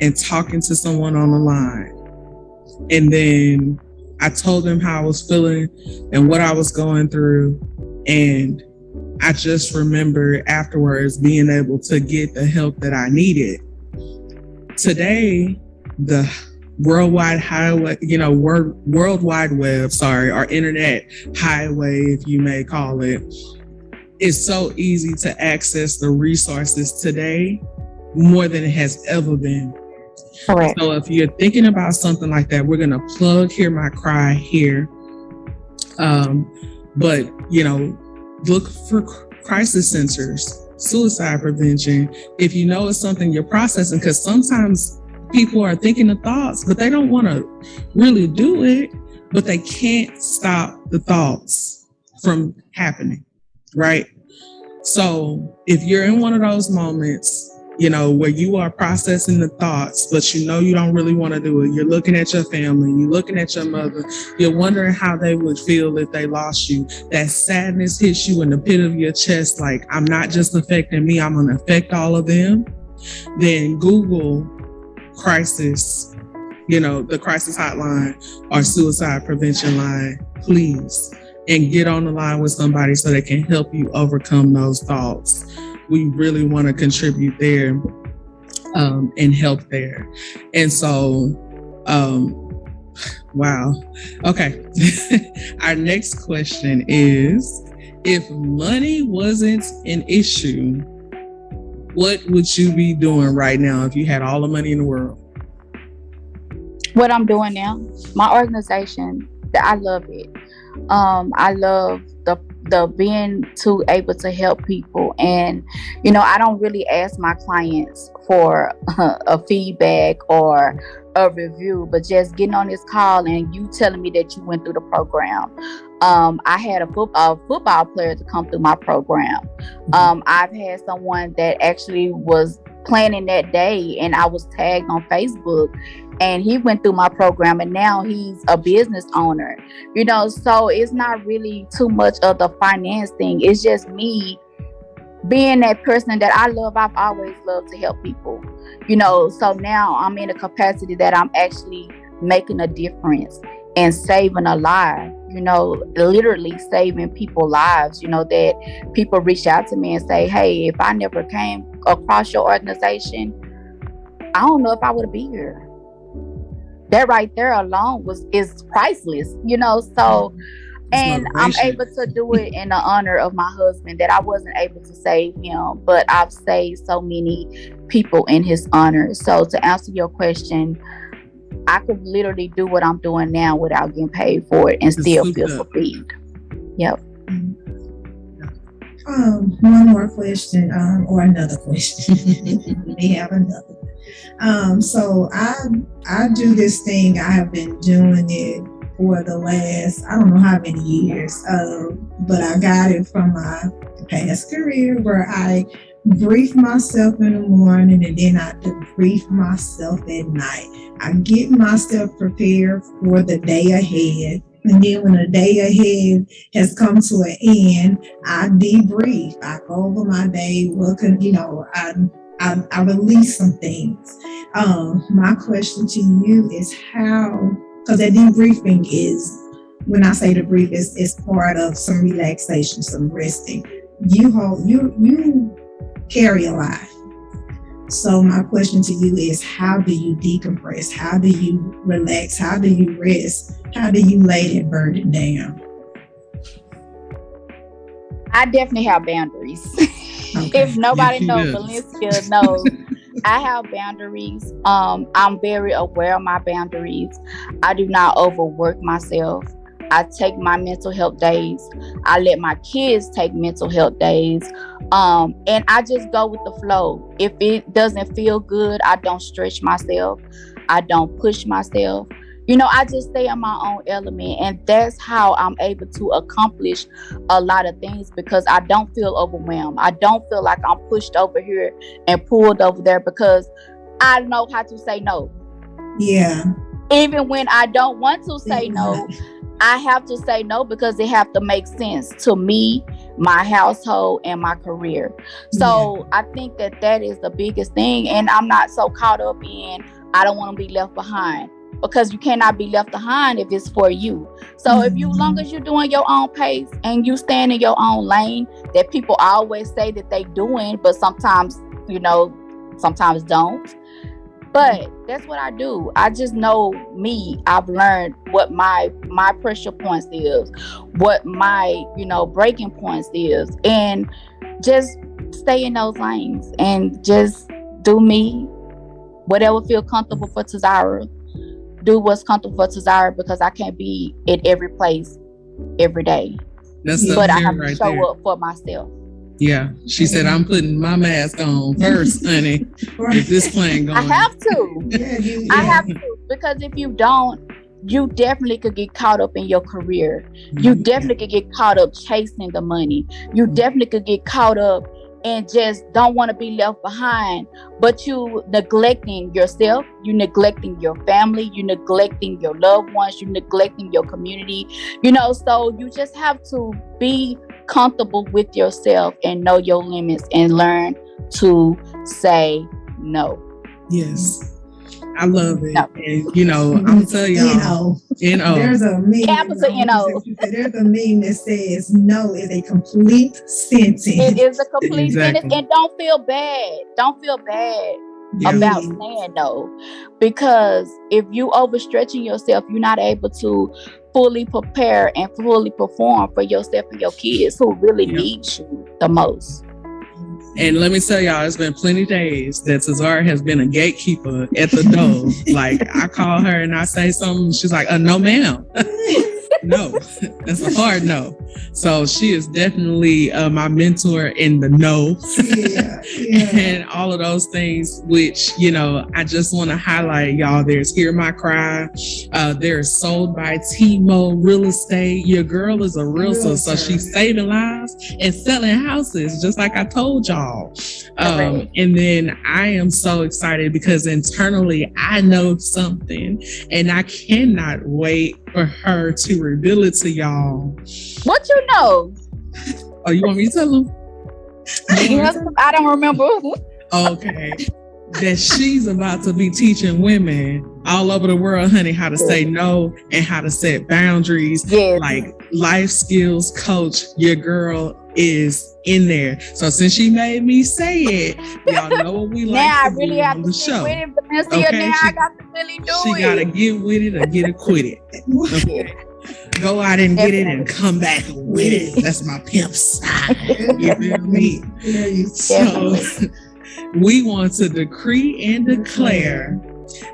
and talking to someone on the line. And then I told them how I was feeling and what I was going through. And I just remember afterwards being able to get the help that I needed. Today, the worldwide highway, World Wide Web, or internet highway, if you may call it, is so easy to access the resources today more than it has ever been. Correct. So if you're thinking about something like that, we're going to plug Hear My Cry here. But, look for crisis centers, suicide prevention. If you know it's something you're processing, because sometimes people are thinking the thoughts, but they don't want to really do it, but they can't stop the thoughts from happening, right? So if you're in one of those moments, where you are processing the thoughts, but you don't really want to do it. You're looking at your family, you're looking at your mother, you're wondering how they would feel if they lost you. That sadness hits you in the pit of your chest, like, I'm not just affecting me, I'm going to affect all of them. Then Google crisis, the crisis hotline or suicide prevention line, please, and get on the line with somebody so they can help you overcome those thoughts. We really want to contribute there and help there. And so, wow. Okay. Our next question is, if money wasn't an issue, what would you be doing right now if you had all the money in the world? What I'm doing now, my organization, I love it. I love the being able to help people, and I don't really ask my clients for a feedback or a review, but just getting on this call and you telling me that you went through the program. I had a football player to come through my program. I've had someone that actually was planning that day, and I was tagged on Facebook, and he went through my program, and now he's a business owner. So it's not really too much of the finance thing. It's just me being that person that I love. I've always loved to help people, so now I'm in a capacity that I'm actually making a difference and saving a life, literally saving people's lives, that people reach out to me and say, hey, if I never came across your organization, I don't know if I would be here. That right there alone is priceless, so, and I'm able to do it in the honor of my husband, that I wasn't able to save him, but I've saved so many people in his honor. So to answer your question, I could literally do what I'm doing now without getting paid for it and still feel fulfilled. Yep. One more question, or another question. We have another. So I do this thing. I have been doing it for the last, I don't know how many years, but I got it from my past career, where I brief myself in the morning and then I debrief myself at night. I get myself prepared for the day ahead. And then when the day ahead has come to an end, I debrief. I go over my day. I release some things. My question to you is how, because that debriefing is, when I say debrief, is part of some relaxation, some resting. You carry a lot. So my question to you is, how do you decompress? How do you relax? How do you rest? How do you lay that burden down? I definitely have boundaries. Okay. If nobody knows, Valencia knows. I have boundaries. I'm very aware of my boundaries. I do not overwork myself. I take my mental health days. I let my kids take mental health days. And I just go with the flow. If it doesn't feel good, I don't stretch myself. I don't push myself. I just stay in my own element. And that's how I'm able to accomplish a lot of things, because I don't feel overwhelmed. I don't feel like I'm pushed over here and pulled over there, because I know how to say no. Yeah. Even when I don't want to say no, I have to say no, because it have to make sense to me, my household, and my career. So I think that is the biggest thing. And I'm not so caught up in, I don't want to be left behind. because you cannot be left behind if it's for you. So if you, long as you're doing your own pace and you stand in your own lane, that people always say that they doing, but sometimes, sometimes don't. But that's what I do. I just know me. I've learned what my pressure points is, what my, breaking points is, and just stay in those lanes and just do me. Whatever feel comfortable for Tazora, do what's comfortable for Tazora, because I can't be in every place every day. But I have to show up for myself. Yeah, she said, I'm putting my mask on first, honey. If this plane going. I have to. I have to, because if you don't, you definitely could get caught up in your career. You definitely could get caught up chasing the money. You definitely could get caught up and just don't want to be left behind. But you neglecting yourself, you neglecting your family, you neglecting your loved ones, you neglecting your community. So you just have to be comfortable with yourself and know your limits and learn to say no. Yes. I love it. No. And, I'm going to tell y'all. N-O. There's a meme. Capital N-O. There's a meme that says no is a complete sentence. It is a complete sentence. And don't feel bad. Don't feel bad about saying no. Because if you overstretching yourself, you're not able to fully prepare and fully perform for yourself and your kids who really need you the most. And let me tell y'all, it's been plenty of days that Tazora has been a gatekeeper at the door. Like, I call her and I say something, she's like, no, ma'am. No, that's a hard no. So she is definitely my mentor in the no. And all of those things, which, I just want to highlight, y'all. There's Hear My Cry. There's Sold by T-Mo Real Estate. Your girl is a realtor, so she's saving lives and selling houses, just like I told y'all. And then I am so excited because internally I know something and I cannot wait for her to reveal it to y'all. What you know? Oh, you want me to tell them? I don't remember. Okay. That she's about to be teaching women all over the world, honey, how to say no and how to set boundaries. Yes. Like life skills coach, your girl is in there. So since she made me say it, y'all know what we like now to I really do have on to the show. with it, Vanessa, okay, now I got to really do she it. She gotta get with it or get acquitted. Okay. Go out and get it and come back with it. That's my pimp side. You feel me? So we want to decree and declare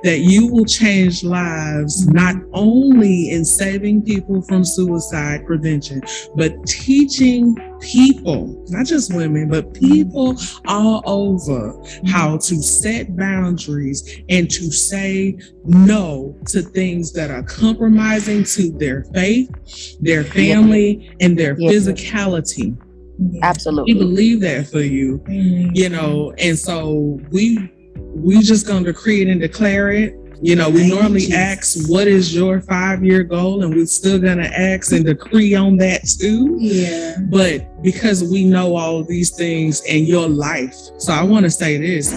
that you will change lives, not only in saving people from suicide prevention, but teaching people, not just women, but people all over how to set boundaries and to say no to things that are compromising to their faith, their family, and their physicality. Absolutely. We believe that for you, and so we just gonna decree it and declare it. We normally ask, what is your 5-year goal? And we're still gonna ask and decree on that too. Yeah. But because we know all of these things in your life, so I want to say this,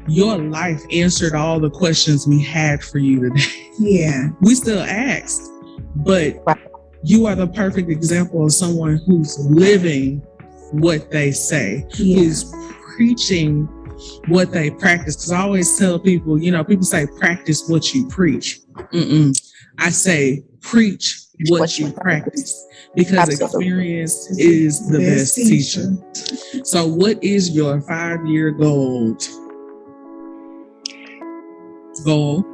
your life answered all the questions we had for you today. Yeah. We still asked, but you are the perfect example of someone who's living what they say, who's preaching what they practice. Because I always tell people, people say practice what you preach. I say preach what you practice, because experience is the best teacher. So what is your 5-year goal? Gold.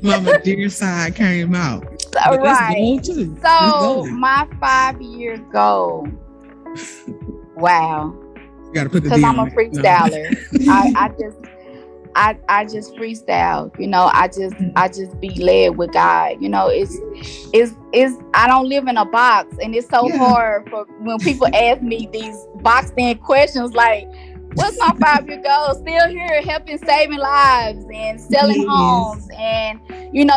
Mama dear side came out. All right. So my 5-year goal. Wow. You gotta put the because I'm a freestyler. No. I just freestyle. I just be led with God. It's I don't live in a box, and it's so hard for when people ask me these boxed in questions like, what's my 5-year goal? Still here helping saving lives and selling homes and,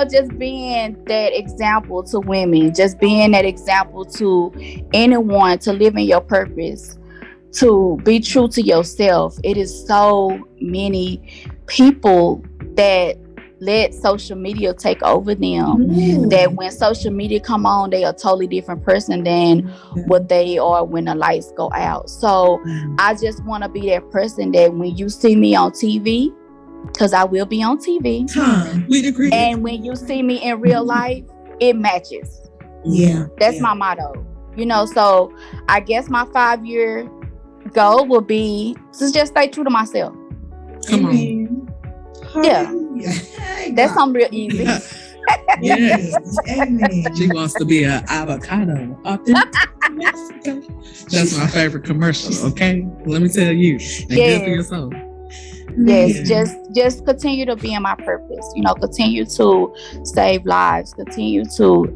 just being that example to women, just being that example to anyone to live in your purpose, to be true to yourself. It is so many people that let social media take over them, that when social media come on, they are a totally different person than what they are when the lights go out. So I just want to be that person that when you see me on TV, because I will be on TV, we'd agree. And when you see me in real life, it matches. That's my motto. So I guess my 5-year goal will be to just stay true to myself. Come on. Yeah. That's something real easy. Yes. Amen. She wants to be an avocado. That's my favorite commercial, okay? Let me tell you. And good for your soul. Yes, just continue to be in my purpose. Continue to save lives. Continue to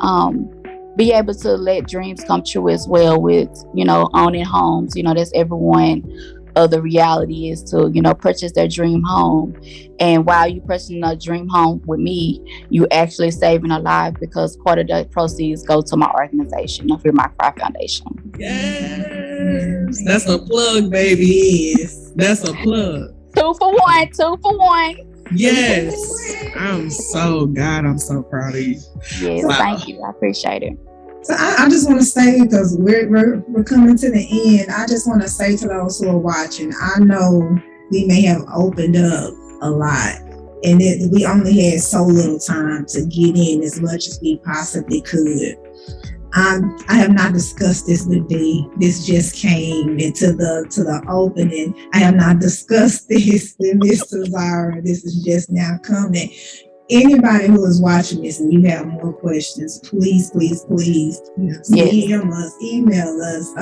be able to let dreams come true as well with, owning homes. That's everyone. The reality is to, purchase their dream home. And while you purchasing a dream home with me, you actually saving a life, because part of the proceeds go to my organization, the Hear My Cry Foundation. Yes. That's a plug, baby. Yes. That's a plug. 2 for 1. 2 for 1. Yes. I'm so proud of you. Yes, thank you. I appreciate it. So I just want to say, because we're coming to the end, I just want to say to those who are watching, I know we may have opened up a lot, and we only had so little time to get in as much as we possibly could. I have not discussed this with Dee. This just came into the opening. I have not discussed this with Miss Tazora. This is just now coming. Anybody who is watching this and you have more questions, please DM us, email us.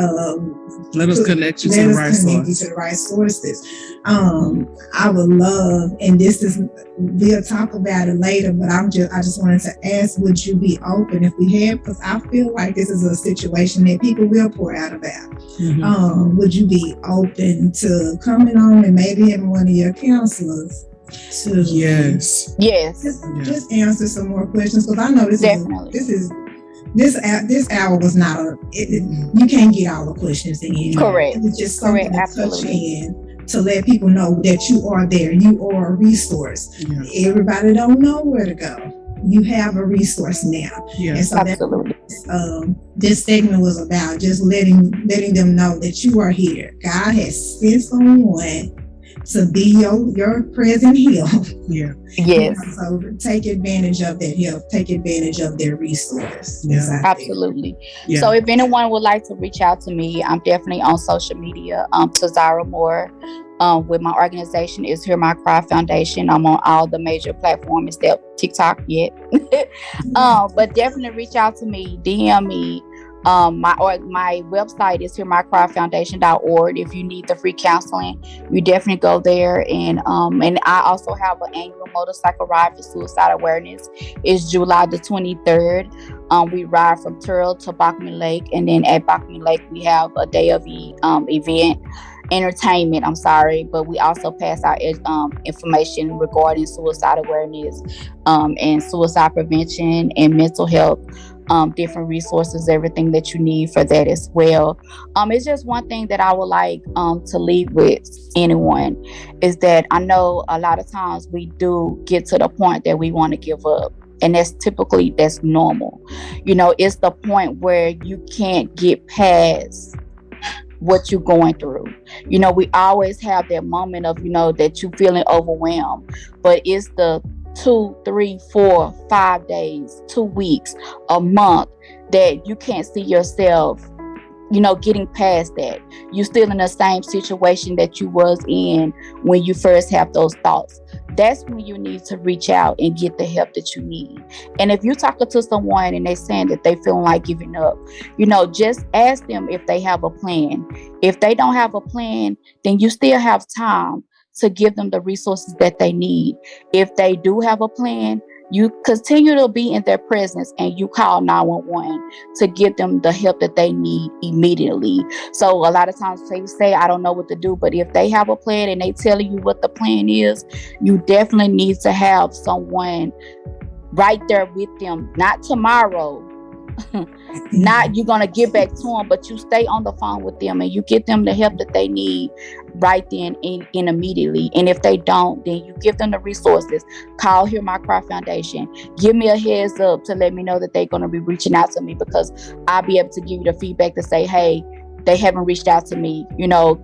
Let us connect you to the right sources. I would love, and we'll talk about it later, but I just wanted to ask, would you be open if we have, because I feel like this is a situation that people will pour out about. Would you be open to coming on and maybe having one of your counselors to just answer some more questions, because I know this hour was not you can't get all the questions in. Correct. It's just something to touch in to let people know that you are there, you are a resource. Everybody don't know where to go. You have a resource now. And so absolutely. This segment was about just letting them know that you are here. God has sent someone to be your present help. Yes. So take advantage of that help. Take advantage of their resource. Absolutely. So if anyone would like to reach out to me, I'm definitely on social media. Tazora Moore. With my organization is Hear My Cry Foundation. I'm on all the major platforms except TikTok yet. But definitely reach out to me, DM me. My website is hearmycryfoundation.org. If you need the free counseling, you definitely go there. And I also have an annual motorcycle ride for suicide awareness. It's July the 23rd. We ride from Turtle to Bachman Lake, and then at Bachman Lake we have a day of entertainment. But we also pass out information regarding suicide awareness, and suicide prevention and mental health. Different resources, everything that you need for that as well. It's just one thing that I would like to leave with anyone is that I know a lot of times we do get to the point that we want to give up, and that's normal. It's the point where you can't get past what you're going through. We always have that moment of that you feeling overwhelmed, but it's the 2, 3, 4, 5 days, 2 weeks, a month that you can't see yourself, getting past that. You're still in the same situation that you was in when you first have those thoughts. That's when you need to reach out and get the help that you need. And if you're talking to someone and they're saying that they feel like giving up, just ask them if they have a plan. If they don't have a plan, then you still have time to give them the resources that they need. If they do have a plan, you continue to be in their presence and you call 911 to give them the help that they need immediately. So a lot of times they say, I don't know what to do, but if they have a plan and they tell you what the plan is, you definitely need to have someone right there with them, not tomorrow, not you're gonna get back to them, but you stay on the phone with them and you get them the help that they need right then and immediately. And if they don't, then you give them the resources. Call Hear My Cry Foundation. Give me a heads up to let me know that they're gonna be reaching out to me, because I'll be able to give you the feedback to say, hey, they haven't reached out to me.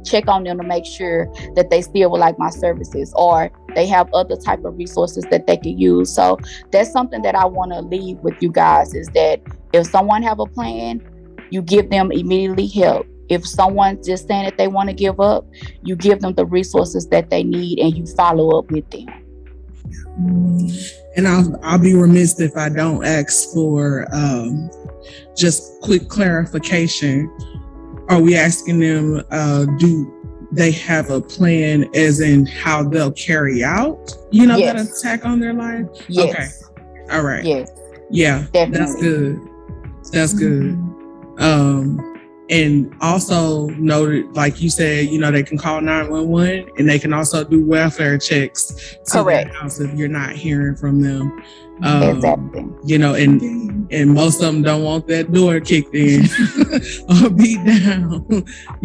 Check on them to make sure that they still would like my services, or they have other type of resources that they could use. So that's something that I want to leave with you guys, is that if someone have a plan, you give them immediately help. If someone's just saying that they want to give up, you give them the resources that they need and you follow up with them. And I'll be remiss if I don't ask for just quick clarification. Are we asking them, do they have a plan as in how they'll carry out, that attack on their life? Yes. Okay. All right. Yes. Yeah. Definitely. That's good. That's good. And also noted, like you said, they can call 911 and they can also do welfare checks to their house if you're not hearing from them. Exactly. And most of them don't want that door kicked in or beat down.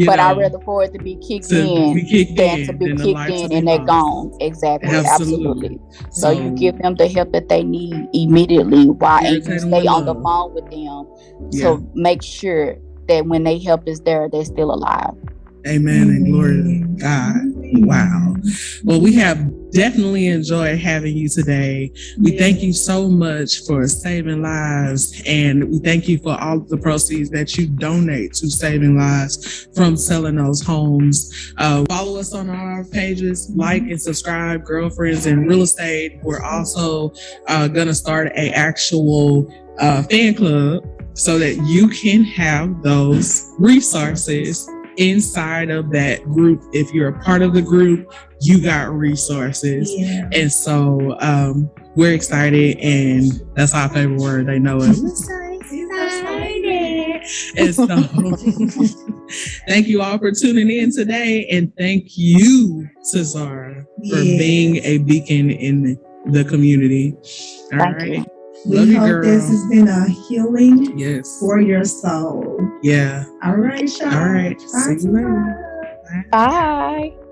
But I'd rather for it to be kicked in than to be kicked in and they're gone. Exactly. Absolutely. So you give them the help that they need immediately and you stay on the phone with them to make sure that when they help is there, they're still alive. Amen and glory to God. Wow. Well, we have definitely enjoyed having you today. We thank you so much for saving lives, and we thank you for all of the proceeds that you donate to saving lives from selling those homes. Follow us on our pages, like and subscribe, Girlfriends in Real Estate. We're also going to start an actual fan club so that you can have those resources inside of that group. If you're a part of the group, you got resources. Yeah. And so we're excited, and that's our favorite word. They know it. We're so excited. And so thank you all for tuning in today, and thank you, Tazora, for being a beacon in the community. All thank right. you. Love we you, hope girl. this has been a healing for your soul. Yeah. All right, y'all. All right. Bye. See you later. Bye.